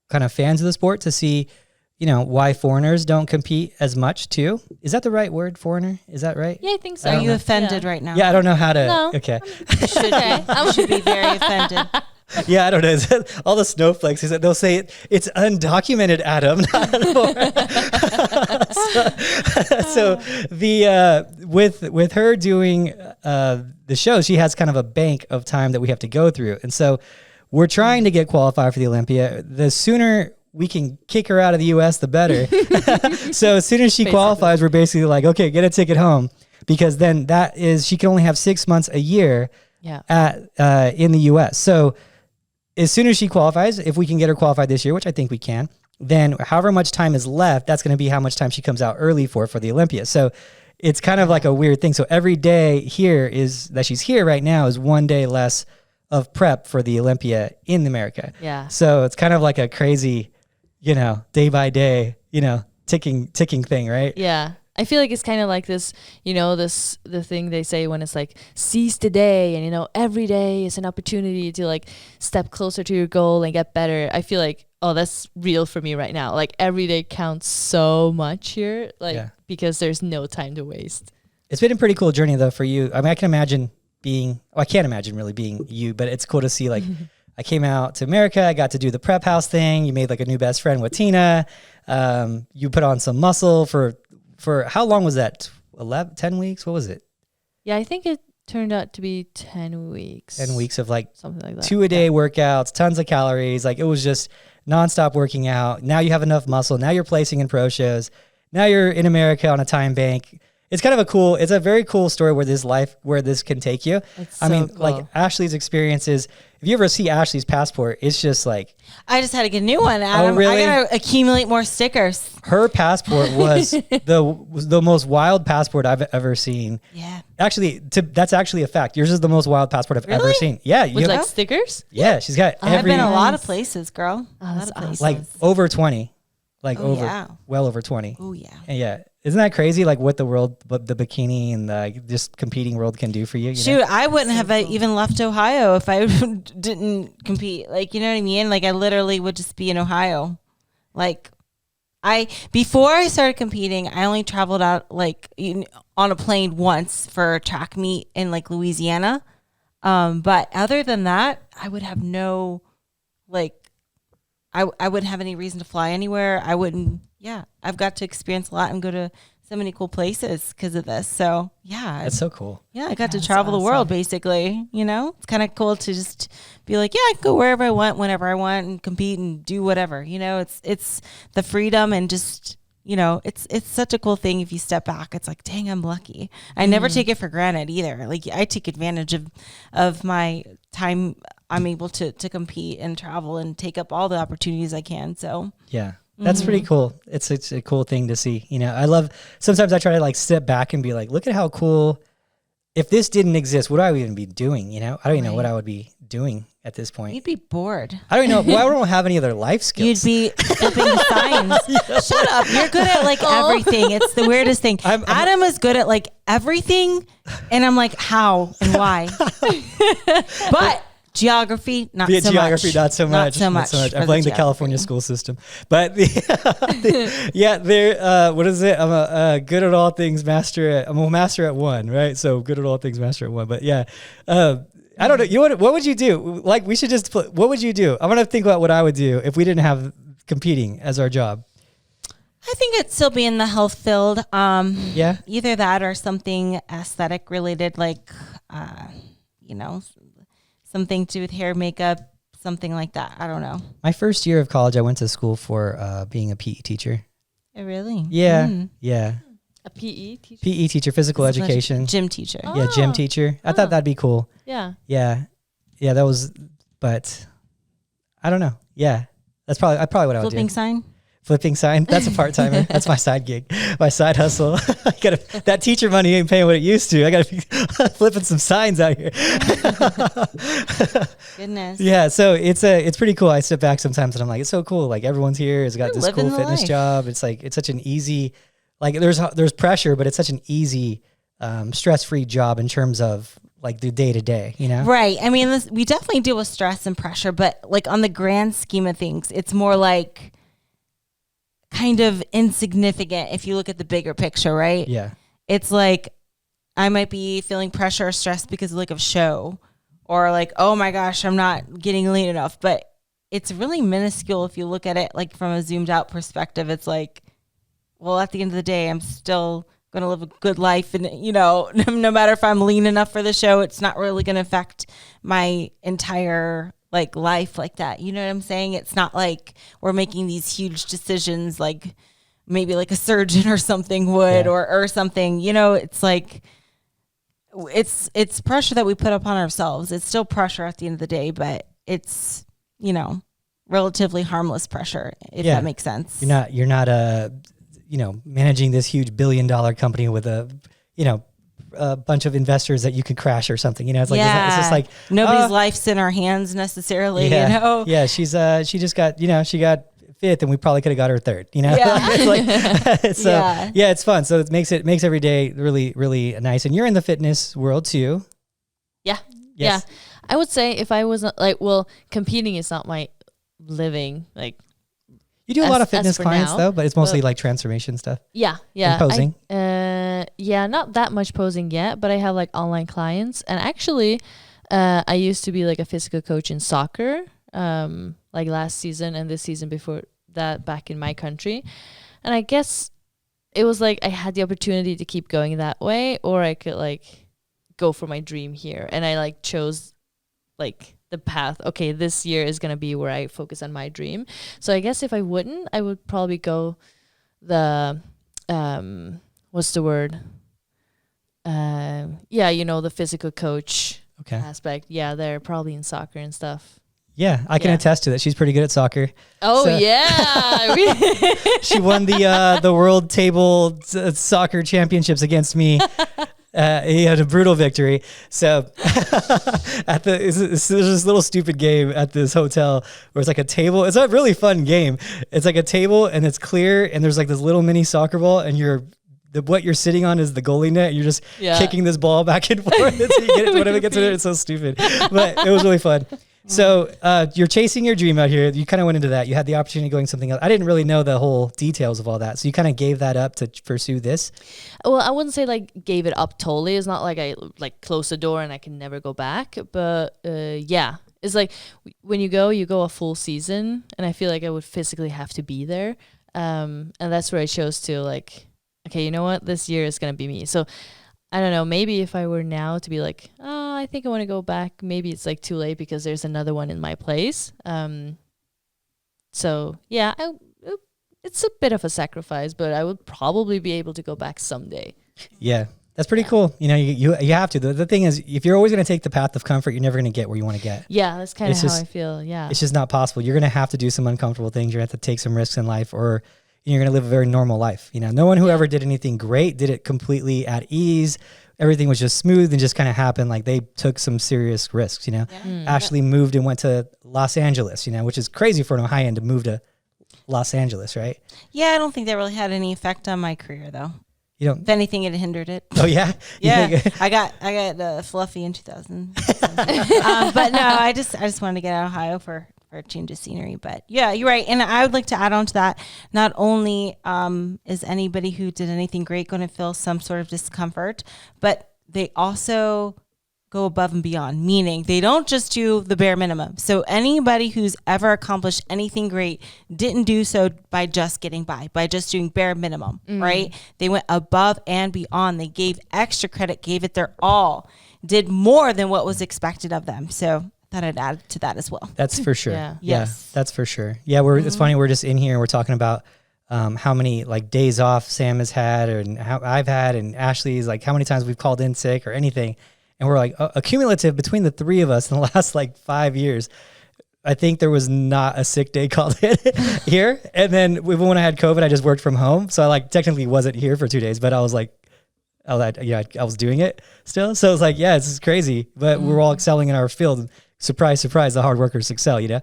kind of fans of the sport to see, why foreigners don't compete as much too. Is that the right word, foreigner? Is that right? Yeah, I think so. Are you offended right now? Yeah, I don't know how to. No. Okay. You should be. I should be very offended. Yeah, I don't know. All the snowflakes, they'll say it's undocumented, Adam. so the with her doing the show, she has kind of a bank of time that we have to go through, and so we're trying to get qualified for the Olympia. The sooner we can kick her out of the U.S., the better. So as soon as she qualifies, we're basically like, okay, get a ticket home, because then she can only have 6 months a year in the U.S. So as soon as she qualifies, if we can get her qualified this year, which I think we can, then however much time is left, that's going to be how much time she comes out early for the Olympia. So it's kind of like a weird thing. So every day here that she's here right now is 1 day less of prep for the Olympia in America. Yeah. So it's kind of like a crazy, day by day, ticking thing, right? Yeah. I feel like it's kind of like this, the thing they say when it's like seize the day, and every day is an opportunity to like step closer to your goal and get better. I feel like, oh, that's real for me right now. Like every day counts so much here, because there's no time to waste. It's been a pretty cool journey though for you. I mean, I can't imagine really being you, but it's cool to see like I came out to America, I got to do the prep house thing. You made like a new best friend with Tina. You put on some muscle for how long was that? 10 weeks? What was it? Yeah, I think it turned out to be 10 weeks. 10 weeks of like something like that. 2-a-day workouts, tons of calories. Like it was just nonstop working out. Now you have enough muscle. Now you're placing in pro shows. Now you're in America on a time bank. It's kind of it's a very cool story where this can take you. I mean, cool. like Ashley's experiences. If you ever see Ashley's passport, it's just like, I just had to get a new one, Adam. Oh, really? I gotta accumulate more stickers. Her passport was the most wild passport I've ever seen. Yeah. Actually, that's actually a fact. Yours is the most wild passport I've ever seen. Yeah. With like stickers? Yeah, she's got I've been a lot of places, girl. Oh, that's awesome. like over 20. Like well over 20. Oh yeah. And yeah. Isn't that crazy? Like what the bikini and the just competing world can do for you. Shoot, I wouldn't have even left Ohio if I didn't compete. Like, you know what I mean? Like I literally would just be in Ohio. Like Before I started competing, I only traveled out like on a plane once for a track meet in like Louisiana. But other than that, I would have no, like, I wouldn't have any reason to fly anywhere. I wouldn't. Yeah, I've got to experience a lot and go to so many cool places because of this. So yeah, that's so cool. Yeah, I got to travel the world basically. It's kind of cool to just be like, yeah, I can go wherever I want, whenever I want, and compete and do whatever. It's the freedom and just it's such a cool thing. If you step back, it's like, dang, I'm lucky. I never take it for granted either. Like I take advantage of my time. I'm able to compete and travel and take up all the opportunities I can. So yeah. That's pretty cool. It's a cool thing to see. Sometimes I try to like step back and be like, look at how cool, if this didn't exist, what would I even be doing? I don't even know what I would be doing at this point. You'd be bored. I don't even know. Why don't I have any other life skills? You'd be flipping the signs. Shut up. You're good at like everything. It's the weirdest thing. Adam is good at like everything. And I'm like, how and why? But geography, not so much. I'm playing the California school system, but what is it? I'm good at all things, I'm a master at one, right? So good at all things, master at one. But yeah, I don't know. What would you do? Like, we should just what would you do? I'm gonna think about what I would do if we didn't have competing as our job. I think it'd still be in the health field. Yeah, either that or something aesthetic related, like something to do with hair, makeup, something like that. I don't know. My first year of college, I went to school for being a PE teacher. Oh, really? Yeah. Yeah. A PE teacher? PE teacher, physical education. Gym teacher. Yeah, gym teacher. I thought that'd be cool. Yeah. Yeah. Yeah, that was, but I don't know. Yeah. That's probably what I would do. Flipping sign? Flipping sign. That's a part-timer. That's my side gig, my side hustle. That teacher money ain't paying what it used to. I got to be flipping some signs out here. Goodness. Yeah. So it's pretty cool. I step back sometimes and I'm like, it's so cool. Like everyone's here. It's got this cool fitness job. It's like, it's such an easy, like there's pressure, but it's such an easy, stress-free job in terms of like the day to day, Right. I mean, we definitely deal with stress and pressure, but like on the grand scheme of things, it's more like kind of insignificant if you look at the bigger picture, right? Yeah. It's like I might be feeling pressure or stress because of like a show, or like, oh my gosh, I'm not getting lean enough. But it's really minuscule if you look at it like from a zoomed out perspective. It's like, well, at the end of the day, I'm still going to live a good life. And, no matter if I'm lean enough for the show, it's not really going to affect my entire like life like that. You know what I'm saying? It's not like we're making these huge decisions like maybe like a surgeon or something would, or something, it's like it's pressure that we put upon ourselves. It's still pressure at the end of the day, but it's, relatively harmless pressure, if that makes sense. You're not managing this huge $1 billion company with a bunch of investors that you could crash or something, it's like, it's just like nobody's life's in our hands necessarily, Yeah. She just got, she got fifth and we probably could have got her third, It's like, so it's fun. So it makes every day really, really nice. And you're in the fitness world too. Yeah. Yes. Yeah. I would say if I wasn't competing is not my living, like, you do a lot of fitness clients though, but it's mostly like transformation stuff. Yeah. And posing. Not that much posing yet, but I have like online clients. And actually, I used to be like a physical coach in soccer, like last season and this season before that back in my country. And I guess it was like I had the opportunity to keep going that way, or I could like go for my dream here. And I like chose like the path. Okay, this year is going to be where I focus on my dream. So I guess if I wouldn't, I would probably go the, what's the word? The physical coach aspect. Yeah, they're probably in soccer and stuff. Yeah, I can attest to that. She's pretty good at soccer. Oh, so, yeah. She won the world table soccer championships against me. He had a brutal victory. So there's this little stupid game at this hotel where it's like a table. It's a really fun game. It's like a table and it's clear and there's like this little mini soccer ball and what you're sitting on is the goalie net. And you're just kicking this ball back and forth until you get it. Whatever gets in it, it's so stupid. But it was really fun. So you're chasing your dream out here. You kind of went into that. You had the opportunity of going something else. I didn't really know the whole details of all that. So you kind of gave that up to pursue this. Well, I wouldn't say like gave it up totally. It's not like I like closed the door and I can never go back. But yeah, it's like when you go a full season, and I feel like I would physically have to be there. And that's where I chose to like, okay, you know what? This year is gonna be me. So I don't know. Maybe if I were now to be like, oh, I think I want to go back. Maybe it's like too late because there's another one in my place. So yeah, it's a bit of a sacrifice, but I would probably be able to go back someday. Yeah, that's pretty cool. You know, you have to. The thing is, if you're always going to take the path of comfort, you're never going to get where you want to get. Yeah, that's kind of how I feel. Yeah, it's just not possible. You're going to have to do some uncomfortable things. You're going to have to take some risks in life, or you're going to live a very normal life. You know, no one who ever did anything great did it completely at ease. Everything was just smooth and just kind of happened. Like they took some serious risks, you know. Ashley moved and went to Los Angeles, you know, which is crazy for an Ohioan to move to Los Angeles, right? Yeah, I don't think that really had any effect on my career, though. You don't? If anything, it hindered it. Oh yeah, yeah. I got fluffy in 2000, but no, I just wanted to get out of Ohio for a change of scenery. But yeah, you're right, and I would like to add on to that. Not only is anybody who did anything great going to feel some sort of discomfort, but they also go above and beyond, meaning they don't just do the bare minimum. So anybody who's ever accomplished anything great didn't do so by just getting by just doing bare minimum, right? They went above and beyond. They gave extra credit, gave it their all, did more than what was expected of them. So I thought I'd add to that as well. That's for sure. Yeah. Yes. That's for sure. Yeah, it's funny, we're just in here and we're talking about how many like days off Sam has had and how I've had, and Ashley's like how many times we've called in sick or anything. And we're like accumulative between the three of us in the last like 5 years. I think there was not a sick day called in here. And then even when I had COVID, I just worked from home. So I like technically wasn't here for 2 days, but I was like, I was doing it still. So it's like, yeah, this is crazy, but we're all excelling in our field. Surprise, surprise, the hard workers excel, you know?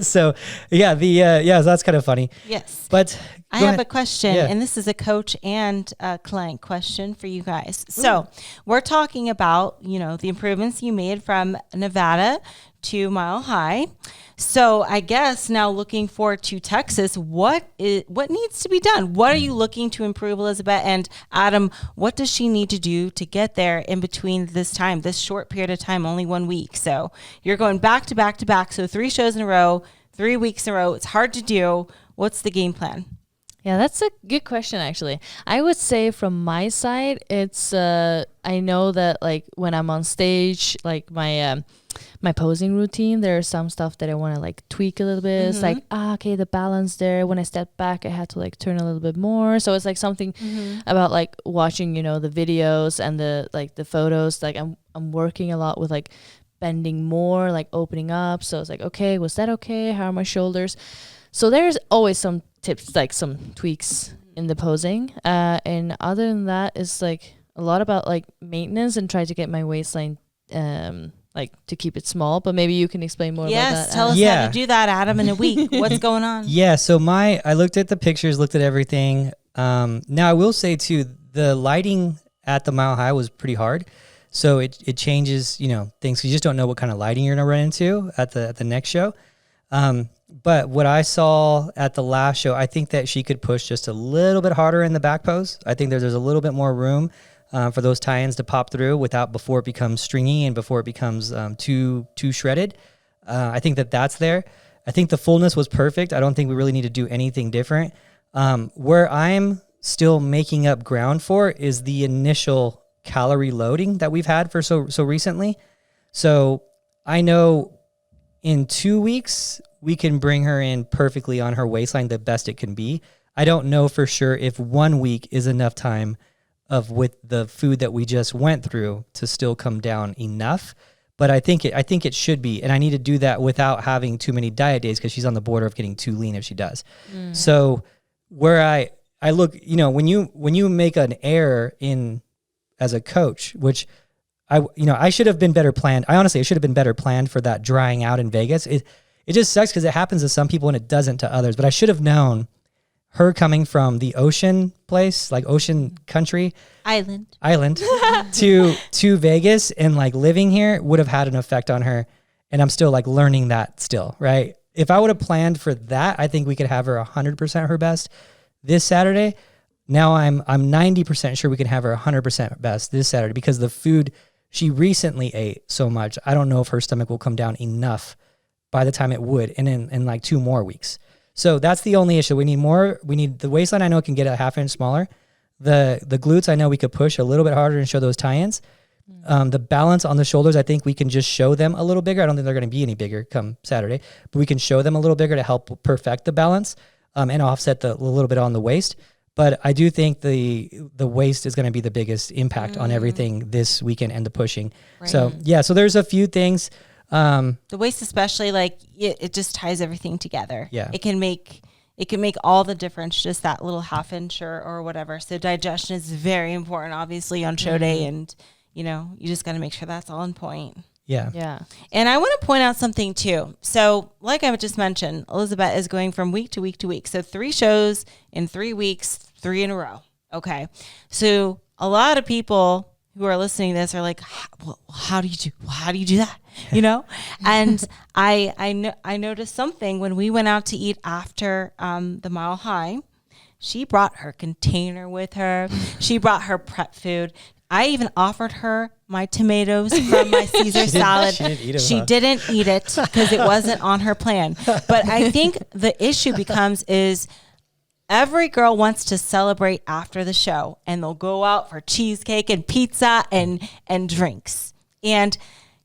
So yeah, so that's kind of funny. Yes. But I have a question, and this is a coach and a client question for you guys. So we're talking about, you know, the improvements you made from Nevada to Mile High. So I guess now looking forward to Texas, what needs to be done? What are you looking to improve, Elizabeth? And Adam, what does she need to do to get there in between this short period of time, only 1 week? So you're going back to back to back. So 3 shows in a row, 3 weeks in a row. It's hard to do. What's the game plan? Yeah, that's a good question, actually. I would say from my side, it's, I know that like when I'm on stage, like my posing routine, there's some stuff that I want to like tweak a little bit. It's like, okay, the balance there. When I step back, I had to like turn a little bit more. So it's like something about like watching, you know, the videos and the photos. Like I'm working a lot with like bending more, like opening up. So it's like, okay, was that okay? How are my shoulders? So there's always some tips, like some tweaks in the posing. And other than that, it's like a lot about like maintenance and try to get my waistline like to keep it small. But maybe you can explain more about that. Yes, tell us how to do that, Adam, in a week. What's going on? Yeah, so I looked at the pictures, looked at everything. Now I will say too, the lighting at the Mile High was pretty hard. So it changes, you know, things, 'cause you just don't know what kind of lighting you're gonna run into at the next show. But what I saw at the last show, I think that she could push just a little bit harder in the back pose. I think there's a little bit more room for those tie-ins to pop through before it becomes stringy and before it becomes too shredded. I think that's there. I think the fullness was perfect. I don't think we really need to do anything different. Where I'm still making up ground for is the initial calorie loading that we've had for so recently. So I know in 2 weeks, we can bring her in perfectly on her waistline, the best it can be. I don't know for sure if 1 week is enough time with the food that we just went through to still come down enough. But I think it should be. And I need to do that without having too many diet days, because she's on the border of getting too lean if she does. So where I look, you know, when you make an error as a coach, which I should have been better planned. I honestly should have been better planned for that drying out in Vegas. It just sucks because it happens to some people and it doesn't to others. But I should have known her coming from the ocean place, like ocean country, island to Vegas, and like living here would have had an effect on her. and I'm still like learning that still, right? If I would have planned for that, I think we could have her 100% her best this Saturday. Now I'm 90% sure we can have her 100% best this Saturday because the food she recently ate so much. I don't know if her stomach will come down enough by the time it would in like 2 more weeks. So that's the only issue. We need the waistline. I know it can get a half inch smaller. The glutes, I know we could push a little bit harder and show those tie-ins. The balance on the shoulders, I think we can just show them a little bigger. I don't think they're going to be any bigger come Saturday, but we can show them a little bigger to help perfect the balance and offset the little bit on the waist. But I do think the waist is going to be the biggest impact on everything this weekend and the pushing. Right. So so there's a few things. The waist especially, like it just ties everything together. Yeah. It can make all the difference, just that little half inch or whatever. So digestion is very important, obviously, on show day, and you just got to make sure that's all on point. Yeah. Yeah. And I want to point out something too. So like I just mentioned, Elizabeth is going from week to week to week. So 3 shows in 3 weeks, 3 in a row. Okay. So a lot of people who are listening to this are like, well, how do you do that? And I noticed something when we went out to eat after the Mile High. She brought her container with her. She brought her prep food. I even offered her my tomatoes from my Caesar salad. She didn't eat it because it wasn't on her plan. But I think the issue is every girl wants to celebrate after the show, and they'll go out for cheesecake and pizza and drinks. And,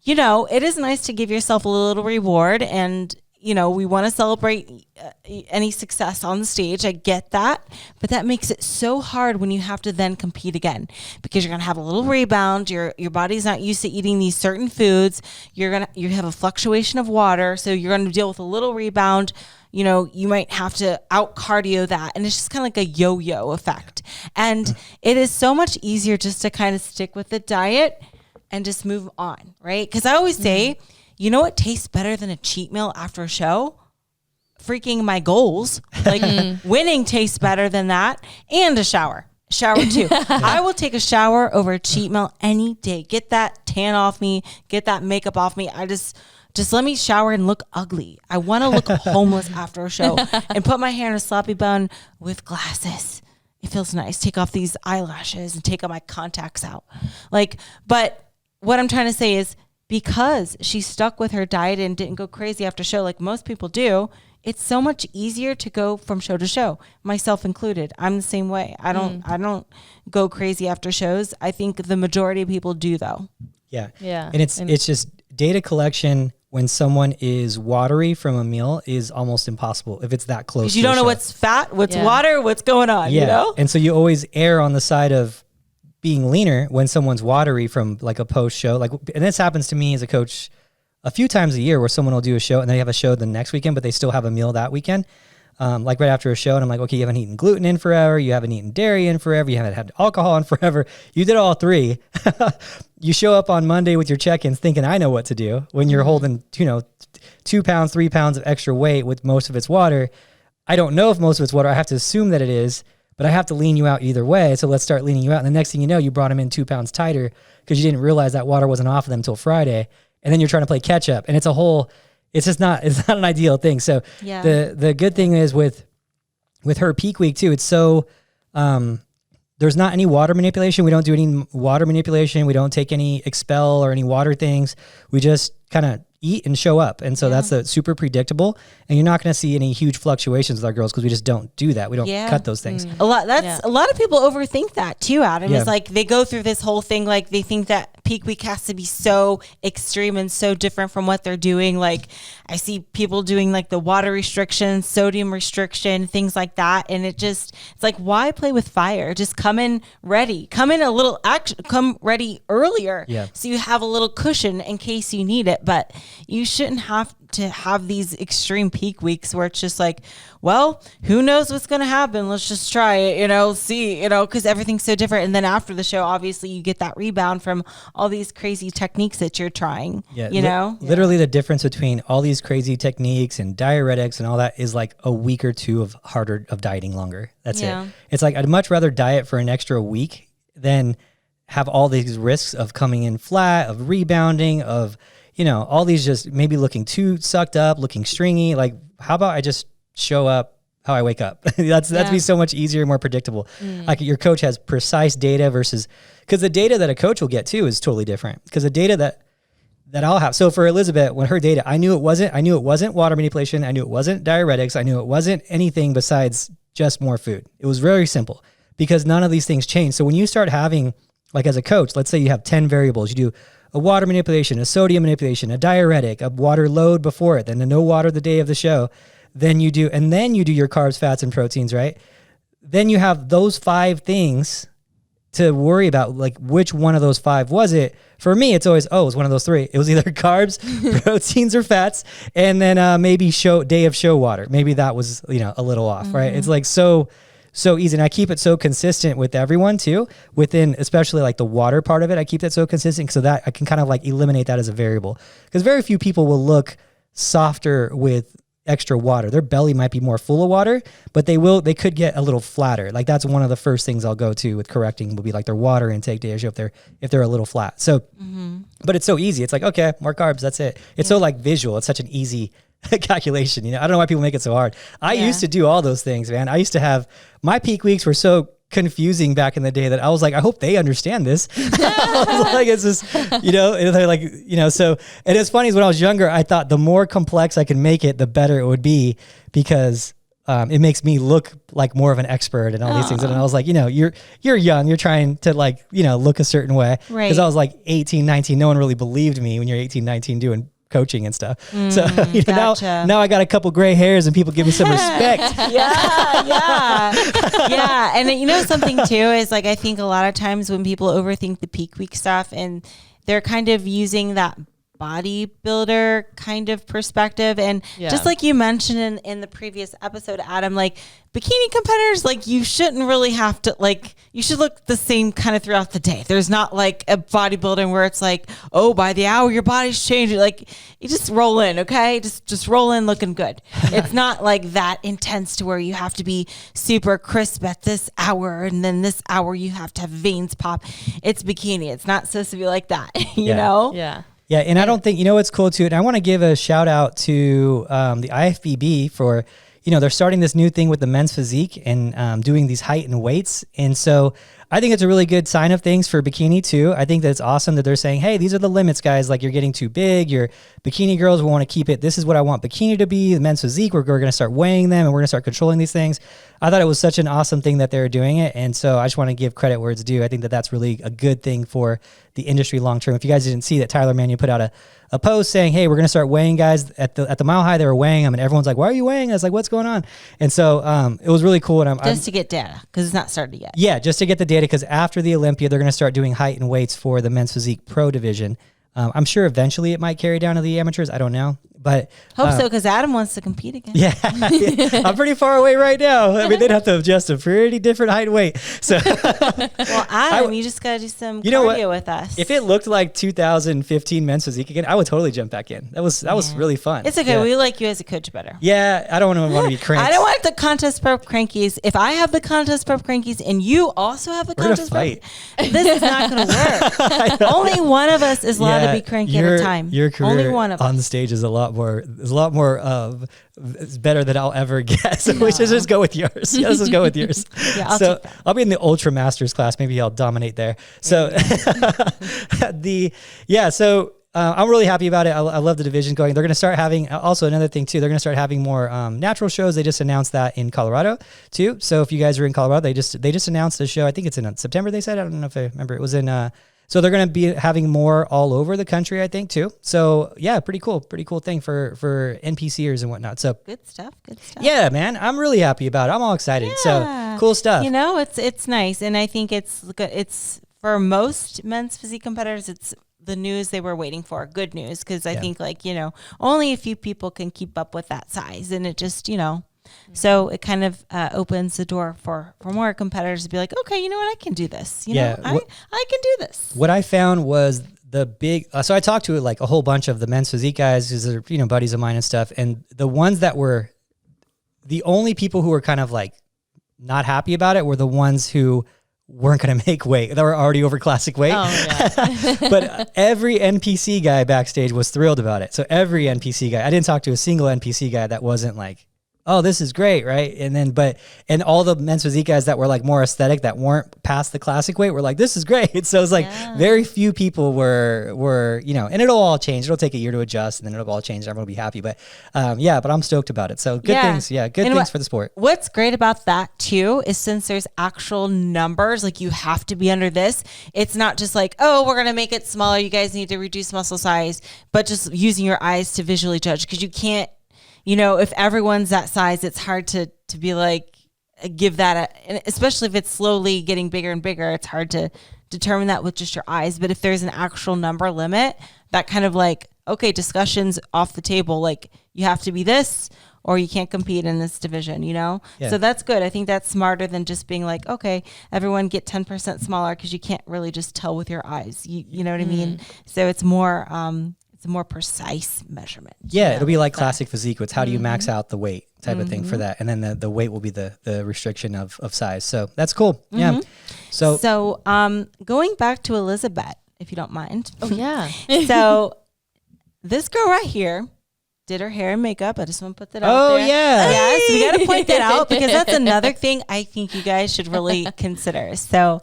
it is nice to give yourself a little reward, and we want to celebrate any success on the stage. I get that. But that makes it so hard when you have to then compete again, because you're going to have a little rebound. Your body's not used to eating these certain foods. You have a fluctuation of water. So you're going to deal with a little rebound. You might have to out cardio that. And it's just kind of like a yo-yo effect. And it is so much easier just to kind of stick with the diet and just move on, right? Because I always say, you know what tastes better than a cheat meal after a show? Freaking my goals. Like winning tastes better than that. And a shower. Shower too. I will take a shower over a cheat meal any day. Get that tan off me. Get that makeup off me. I just let me shower and look ugly. I want to look homeless after a show and put my hair in a sloppy bun with glasses. It feels nice. Take off these eyelashes and take all my contacts out. But what I'm trying to say is, because she stuck with her diet and didn't go crazy after show like most people do, it's so much easier to go from show to show, myself included. I'm the same way. I don't go crazy after shows. I think the majority of people do, though. Yeah. Yeah. And it's just data collection when someone is watery from a meal is almost impossible if it's that close. Because you don't know what's fat, what's water, what's going on, And so you always err on the side of being leaner when someone's watery from like a post show. And this happens to me as a coach a few times a year, where someone will do a show and they have a show the next weekend, but they still have a meal that weekend. Like right after a show, and I'm like, okay, you haven't eaten gluten in forever, you haven't eaten dairy in forever, you haven't had alcohol in forever. You did all 3. You show up on Monday with your check-ins thinking I know what to do when you're holding, 2 pounds, 3 pounds of extra weight with most of it's water. I don't know if most of it's water. I have to assume that it is, but I have to lean you out either way. So let's start leaning you out. And the next thing you know, you brought them in 2 pounds tighter because you didn't realize that water wasn't off of them until Friday. And then you're trying to play catch up, and it's not an ideal thing. So the good thing is with her peak week too, it's so, there's not any water manipulation. We don't do any water manipulation. We don't take any expel or any water things. We just kind of eat and show up. And so that's super predictable, and you're not going to see any huge fluctuations with our girls because we just don't do that. We don't cut those things. A lot of people overthink that too, Adam. It's like they go through this whole thing, like they think that peak week has to be so extreme and so different from what they're doing. Like I see people doing like the water restriction, sodium restriction, things like that. And it's like, why play with fire? Just come in ready, come ready earlier. Yeah. So you have a little cushion in case you need it, but you shouldn't have to have these extreme peak weeks where it's just like, well, who knows what's going to happen? Let's just try it, see, because everything's so different. And then after the show, obviously you get that rebound from all these crazy techniques that you're trying, Literally the difference between all these crazy techniques and diuretics and all that is like a week or 2 of dieting longer. That's it. It's like, I'd much rather diet for an extra week than have all these risks of coming in flat, of rebounding, of all these just maybe looking too sucked up, looking stringy. Like, how about I just show up how I wake up? That'd be so much easier, more predictable. Like your coach has precise data because the data that a coach will get too is totally different. Because the data that I'll have. So for Elizabeth, when her data, I knew it wasn't water manipulation. I knew it wasn't diuretics. I knew it wasn't anything besides just more food. It was very simple because none of these things change. So when you start having, like as a coach, let's say you have 10 variables, you do a water manipulation, a sodium manipulation, a diuretic, a water load before it, then a no water the day of the show. Then you do your carbs, fats, and proteins, right? Then you have those 5 things to worry about, like which one of those 5 was it? For me, it's always, it was one of those 3. It was either carbs, proteins, or fats, and then maybe day of show water. Maybe that was, a little off, right? It's like so easy. And I keep it so consistent with everyone too, within especially like the water part of it. I keep that so consistent so that I can kind of like eliminate that as a variable, because very few people will look softer with extra water. Their belly might be more full of water, but they could get a little flatter. Like that's one of the first things I'll go to with correcting will be like their water intake day of show if they're a little flat. So, but it's so easy. It's like, okay, more carbs. That's it. It's so like visual. It's such an easy calculation. I don't know why people make it so hard. I used to do all those things, man. I used to have my peak weeks were so confusing back in the day that I was like, I hope they understand this. I was like, it's just, and they're like, so, and it's funny is when I was younger, I thought the more complex I can make it, the better it would be because it makes me look like more of an expert and all these things. And I was like, you're young, you're trying to like, look a certain way. Right. Because I was like 18, 19. No one really believed me when you're 18, 19 doing coaching and stuff. So gotcha. now I got a couple gray hairs and people give me some respect. Yeah. And something too is like, I think a lot of times when people overthink the peak week stuff and they're kind of using that bodybuilder kind of perspective. And just like you mentioned in the previous episode, Adam, like bikini competitors, like you shouldn't really have to, like, you should look the same kind of throughout the day. There's not like a bodybuilding where it's like, oh, by the hour your body's changing. Like you just roll in, okay? Just roll in looking good. It's not like that intense to where you have to be super crisp at this hour and then this hour you have to have veins pop. It's bikini. It's not supposed to be like that, you know? Yeah. Yeah, and I don't think, what's cool too, and I want to give a shout out to the IFBB for, they're starting this new thing with the men's physique and doing these height and weights. And so I think it's a really good sign of things for bikini too. I think that it's awesome that they're saying, hey, these are the limits, guys. Like you're getting too big. Your bikini girls will want to keep it. This is what I want bikini to be. The men's physique, we're going to start weighing them and we're going to start controlling these things. I thought it was such an awesome thing that they're doing it. And so I just want to give credit where it's due. I think that that's really a good thing for the industry long term. If you guys didn't see that, Tyler Manuel put out a post saying, hey, we're going to start weighing guys at the mile high. They were weighing them and everyone's like, why are you weighing? I was like, what's going on? And so it was really cool. And just to get data because it's not started yet. Yeah, just to get the data because after the Olympia, they're going to start doing height and weights for the men's physique pro division. I'm sure eventually it might carry down to the amateurs. I don't know. But hope so, because Adam wants to compete again. Yeah, I'm pretty far away right now. I mean, they'd have to adjust a pretty different height and weight. So, well, Adam, you just got to do some cardio with us. If it looked like 2015 men's physique again, I would totally jump back in. That was really fun. It's okay. Yeah. We like you as a coach better. Yeah, I don't want to be cranked. I don't want the contest prep crankies. If I have the contest prep crankies and you also have the contest prep, this is not going to work. Only one of us is allowed to be cranky at a time. Your career only one of us on the stage is a lot more it's better than I'll ever get. So we should just go with yours. Yeah, let's just go with yours. Yeah, I'll take that. I'll be in the Ultra Masters class. Maybe I'll dominate there. So I'm really happy about it. I love the division going. They're going to start having also another thing too. They're going to start having more natural shows. They just announced that in Colorado too. So if you guys are in Colorado, they just announced a show. I think it's in September. They said, I don't know if I remember. It was in so they're going to be having more all over the country, I think, too. So, yeah, pretty cool thing for NPCers and whatnot. So good stuff. Yeah, man, I'm really happy about it. I'm all excited. Yeah. So cool stuff. It's nice, and I think it's for most men's physique competitors, it's the news they were waiting for. Good news, because I think only a few people can keep up with that size, and it just So it kind of opens the door for more competitors to be like, okay, you know what, I can do this. I can do this. What I found was the big, so I talked to like a whole bunch of the men's physique guys because they're, buddies of mine and stuff. And the ones that were the only people who were kind of like not happy about it were the ones who weren't going to make weight. They were already over classic weight. Oh, yeah. But every NPC guy backstage was thrilled about it. So every NPC guy, I didn't talk to a single NPC guy that wasn't like, oh, this is great, right? And then, and all the men's physique guys that were like more aesthetic, that weren't past the classic weight, were like, this is great. So it's like very few people were, you know, and it'll all change. It'll take a year to adjust, and then it'll all change. And everyone will be happy. But but I'm stoked about it. So good things. Yeah, good things for the sport. What's great about that too is since there's actual numbers, like you have to be under this. It's not just like, oh, we're gonna make it smaller. You guys need to reduce muscle size, but just using your eyes to visually judge, because you can't. You know, if everyone's that size, it's hard to be like, give that, and especially if it's slowly getting bigger and bigger, it's hard to determine that with just your eyes. But if there's an actual number limit, that kind of like, okay, discussions off the table, like you have to be this or you can't compete in this division, you know? Yeah. So that's good. I think that's smarter than just being like, okay, everyone get 10% smaller, because you can't really just tell with your eyes. You know what I mean? So it's more, it's a more precise measurement. Yeah, it'll be like classic physique. It's how do you max out the weight type of thing for that. And then the weight will be the restriction of size. So that's cool. Yeah. So going back to Elizabeth, if you don't mind. Oh, yeah. So this girl right here did her hair and makeup. I just want to put that out there. Oh, yeah. Yes, we got to point that out, because that's another thing I think you guys should really consider. So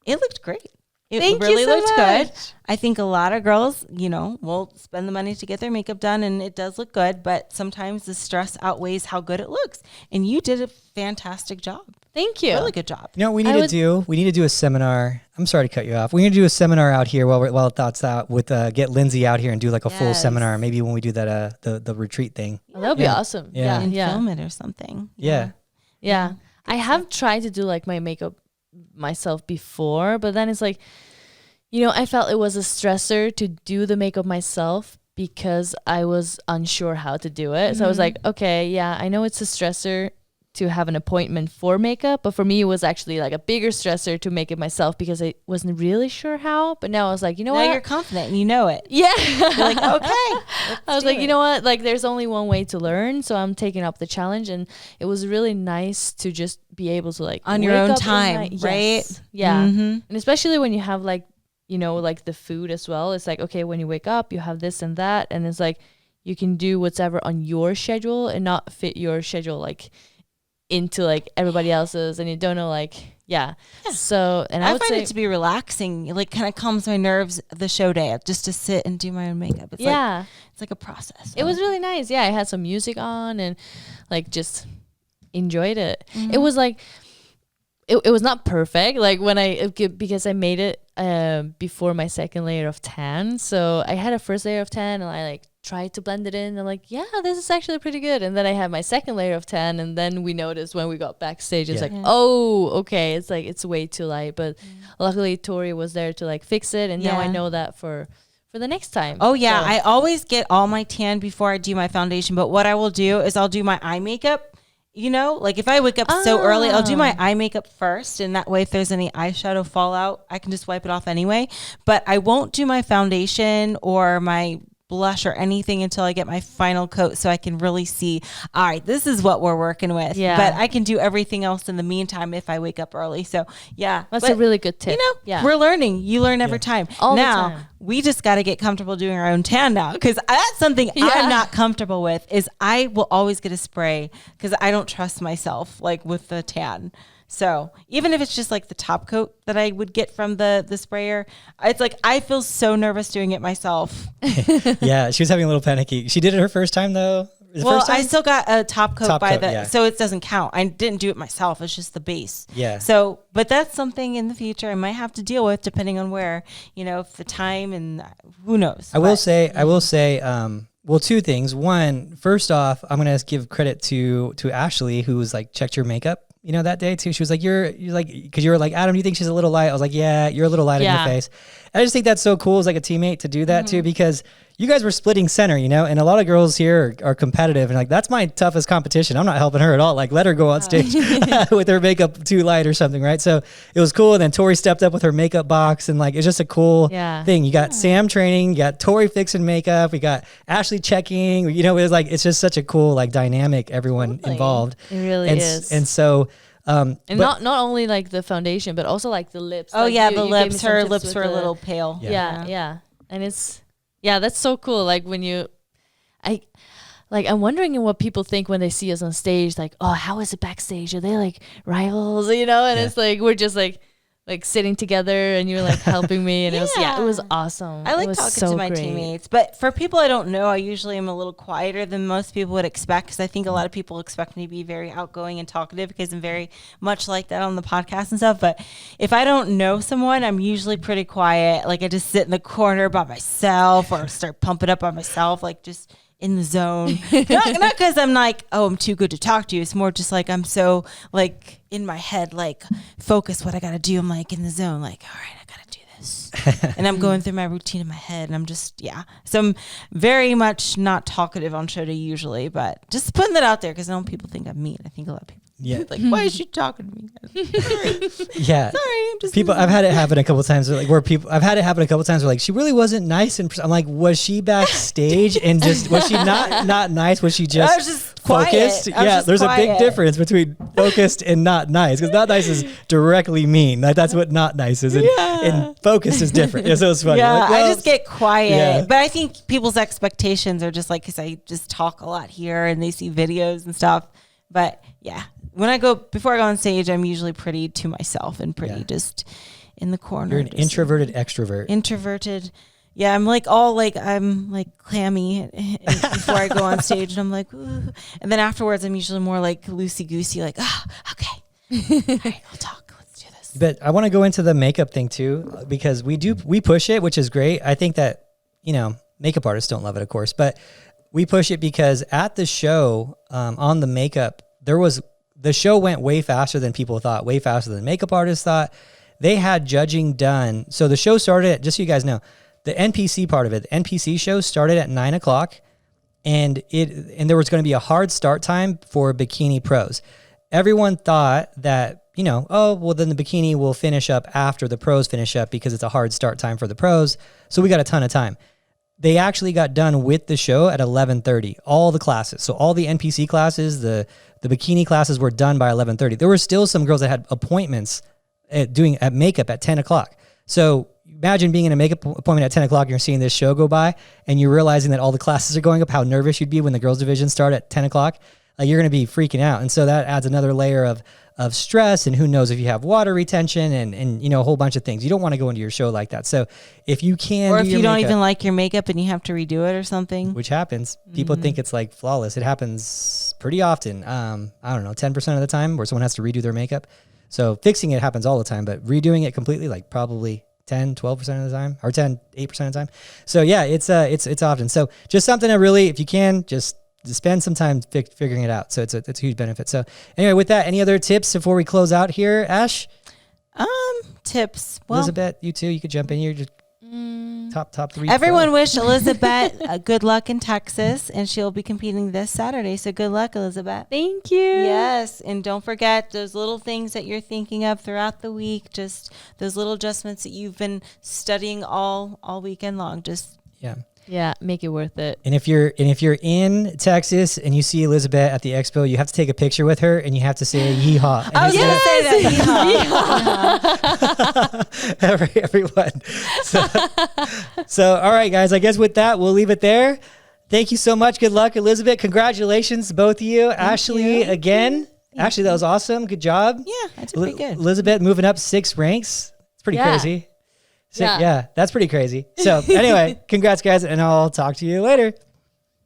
it looked great. It really looked good. I think a lot of girls, you know, will spend the money to get their makeup done, and it does look good, but sometimes the stress outweighs how good it looks. And you did a fantastic job. Thank you. Really good job. You know what we need to do? We need to do a seminar. I'm sorry to cut you off. We need to do a seminar out here while thoughts out with get Lindsay out here and do like a full seminar. Maybe when we do that the retreat thing. Oh, that would be awesome. Yeah. And film it or something. Yeah. I have tried to do like my makeup myself before, but then it's like, you know, I felt it was a stressor to do the makeup myself because I was unsure how to do it. So I was like, okay, yeah, I know it's a stressor to have an appointment for makeup, but for me it was actually like a bigger stressor to make it myself because I wasn't really sure how. But now I was like, you know what? Now you're confident and you know it. Yeah. You're like, okay. I was like, you know what? Like there's only one way to learn. So I'm taking up the challenge, and it was really nice to just be able to like on your own time, right? Yes. Yeah. And especially when you have like, you know, like the food as well. It's like, okay, when you wake up, you have this and that. And it's like, you can do whatever on your schedule and not fit your schedule like into like everybody else's, and you don't know like so. And I find it to be relaxing. It like kind of calms my nerves the show day just to sit and do my own makeup. It's it's like a process. It was really nice. I had some music on and like just enjoyed it. It was like it was not perfect like when because I made it before my second layer of tan. So I had a first layer of tan and I like tried to blend it in, and I'm like, yeah, this is actually pretty good. And then I had my second layer of tan, and then we noticed when we got backstage, it's like, oh, okay, it's like it's way too light. But luckily Tori was there to like fix it, and now I know that for the next time. Oh yeah, so I always get all my tan before I do my foundation. But what I will do is I'll do my eye makeup. You know, like if I wake up so early, I'll do my eye makeup first, and that way if there's any eyeshadow fallout, I can just wipe it off anyway. But I won't do my foundation or my blush or anything until I get my final coat, so I can really see, all right, this is what we're working with. But I can do everything else in the meantime if I wake up early. So that's a really good tip. You know, we're learning. You learn every time. All now, the time. We just got to get comfortable doing our own tan now, because that's something I'm not comfortable with. Is I will always get a spray because I don't trust myself like with the tan. So even if it's just like the top coat that I would get from the sprayer, it's like I feel so nervous doing it myself. Yeah, she was having a little panicky. She did it her first time though. Well, I still got a top coat so it doesn't count. I didn't do it myself. It's just the base. Yeah. So, but that's something in the future I might have to deal with depending on where, you know, if the time and who knows. I will say, well, two things. One, first off, I'm going to give credit to Ashley, who was like, checked your makeup, you know, that day too. She was like, you're like, cause you were like, Adam, do you think she's a little light? I was like, yeah, you're a little light in your face. And I just think that's so cool as like a teammate to do that too, because you guys were splitting center, you know, and a lot of girls here are competitive, and like, that's my toughest competition. I'm not helping her at all. Like, let her go on stage with her makeup too light or something. Right. So it was cool. And then Tori stepped up with her makeup box, and like, it's just a cool thing. You got Sam training, you got Tori fixing makeup, we got Ashley checking, you know, it was like, it's just such a cool, like dynamic, everyone involved. It really is. And so, And not only like the foundation, but also like the lips. Oh like yeah, you, the you lips. Her lips were a little pale. Yeah. And that's so cool. Like when I'm wondering what people think when they see us on stage. Like, oh, how is it backstage? Are they like rivals? And it's like we're just like sitting together, and you're like helping me, and it was awesome. I like talking to my teammates, but for people I don't know, I usually am a little quieter than most people would expect, because I think a lot of people expect me to be very outgoing and talkative, because I'm very much like that on the podcast and stuff. But if I don't know someone, I'm usually pretty quiet. Like I just sit in the corner by myself, or start pumping up by myself, like just in the zone. Not because I'm like, oh, I'm too good to talk to you. It's more just like I'm so like in my head, like focus what I gotta do. I'm like in the zone, like, all right, I gotta do this. And I'm going through my routine in my head, and I'm just, so I'm very much not talkative on show day usually, but just putting that out there, because I know people think I'm mean. I think a lot of people like, why is she talking to me? Yeah. Sorry, I'm just people. I've had it happen a couple times. I've had it happen a couple times where like she really wasn't nice, and I'm like, was she backstage and just was she not nice? Was she just, I was just focused? Quiet. There's a big difference between focused and not nice, because not nice is directly mean. Like that's what not nice is, and focused is different. So it's funny. Yeah, like, well, I just get quiet, but I think people's expectations are just like, because I just talk a lot here, and they see videos and stuff. But before I go on stage, I'm usually pretty to myself and pretty just in the corner. You're an introverted extrovert. Introverted. Yeah, I'm like I'm like clammy before I go on stage, and I'm like, ooh. And then afterwards, I'm usually more like loosey goosey, like, okay, all right, I'll talk. Let's do this. But I want to go into the makeup thing too, because we push it, which is great. I think that makeup artists don't love it, of course, but we push it because at the show on the makeup, the show went way faster than people thought, way faster than makeup artists thought. They had judging done. So the show started at, just so you guys know, the NPC part of it, the NPC show started at 9:00, and there was going to be a hard start time for Bikini Pros. Everyone thought that, then the Bikini will finish up after the pros finish up, because it's a hard start time for the pros. So we got a ton of time. They actually got done with the show at 11:30, all the classes. So all the NPC classes, the Bikini classes were done by 11:30. There were still some girls that had appointments at makeup at 10:00. So imagine being in a makeup appointment at 10:00 and you're seeing this show go by, and you're realizing that all the classes are going up, how nervous you'd be when the girls division start at 10:00. Like you're going to be freaking out. And so that adds another layer of stress, and who knows if you have water retention and a whole bunch of things. You don't want to go into your show like that. So if you can, or if you don't even like your makeup and you have to redo it or something, which happens, people think it's like flawless. It happens pretty often. I don't know, 10% of the time where someone has to redo their makeup. So fixing it happens all the time, but redoing it completely, like probably 10, 12% of the time, or 10, 8% of the time. So yeah, it's often. So just something to really, if you can, just spend some time figuring it out. So it's a huge benefit. So anyway, with that, any other tips before we close out here, Ash? Tips. Well, Elizabeth, you too. You could jump in here. Just top three. Everyone wish Elizabeth good luck in Texas, and she'll be competing this Saturday. So good luck, Elizabeth. Thank you. Yes, and don't forget those little things that you're thinking of throughout the week. Just those little adjustments that you've been studying all weekend long. Just Yeah, make it worth it. And if you're in Texas and you see Elizabeth at the expo, you have to take a picture with her and you have to say yeehaw. I was going to say that. Yeehaw. Everyone. So, all right, guys, I guess with that, we'll leave it there. Thank you so much. Good luck, Elizabeth. Congratulations, both of you. Thank Ashley, you. Again. Ashley, that was awesome. Good job. Yeah, I did pretty good. Elizabeth moving up 6 ranks. It's pretty crazy. Yeah, that's pretty crazy. So anyway, congrats, guys, and I'll talk to you later.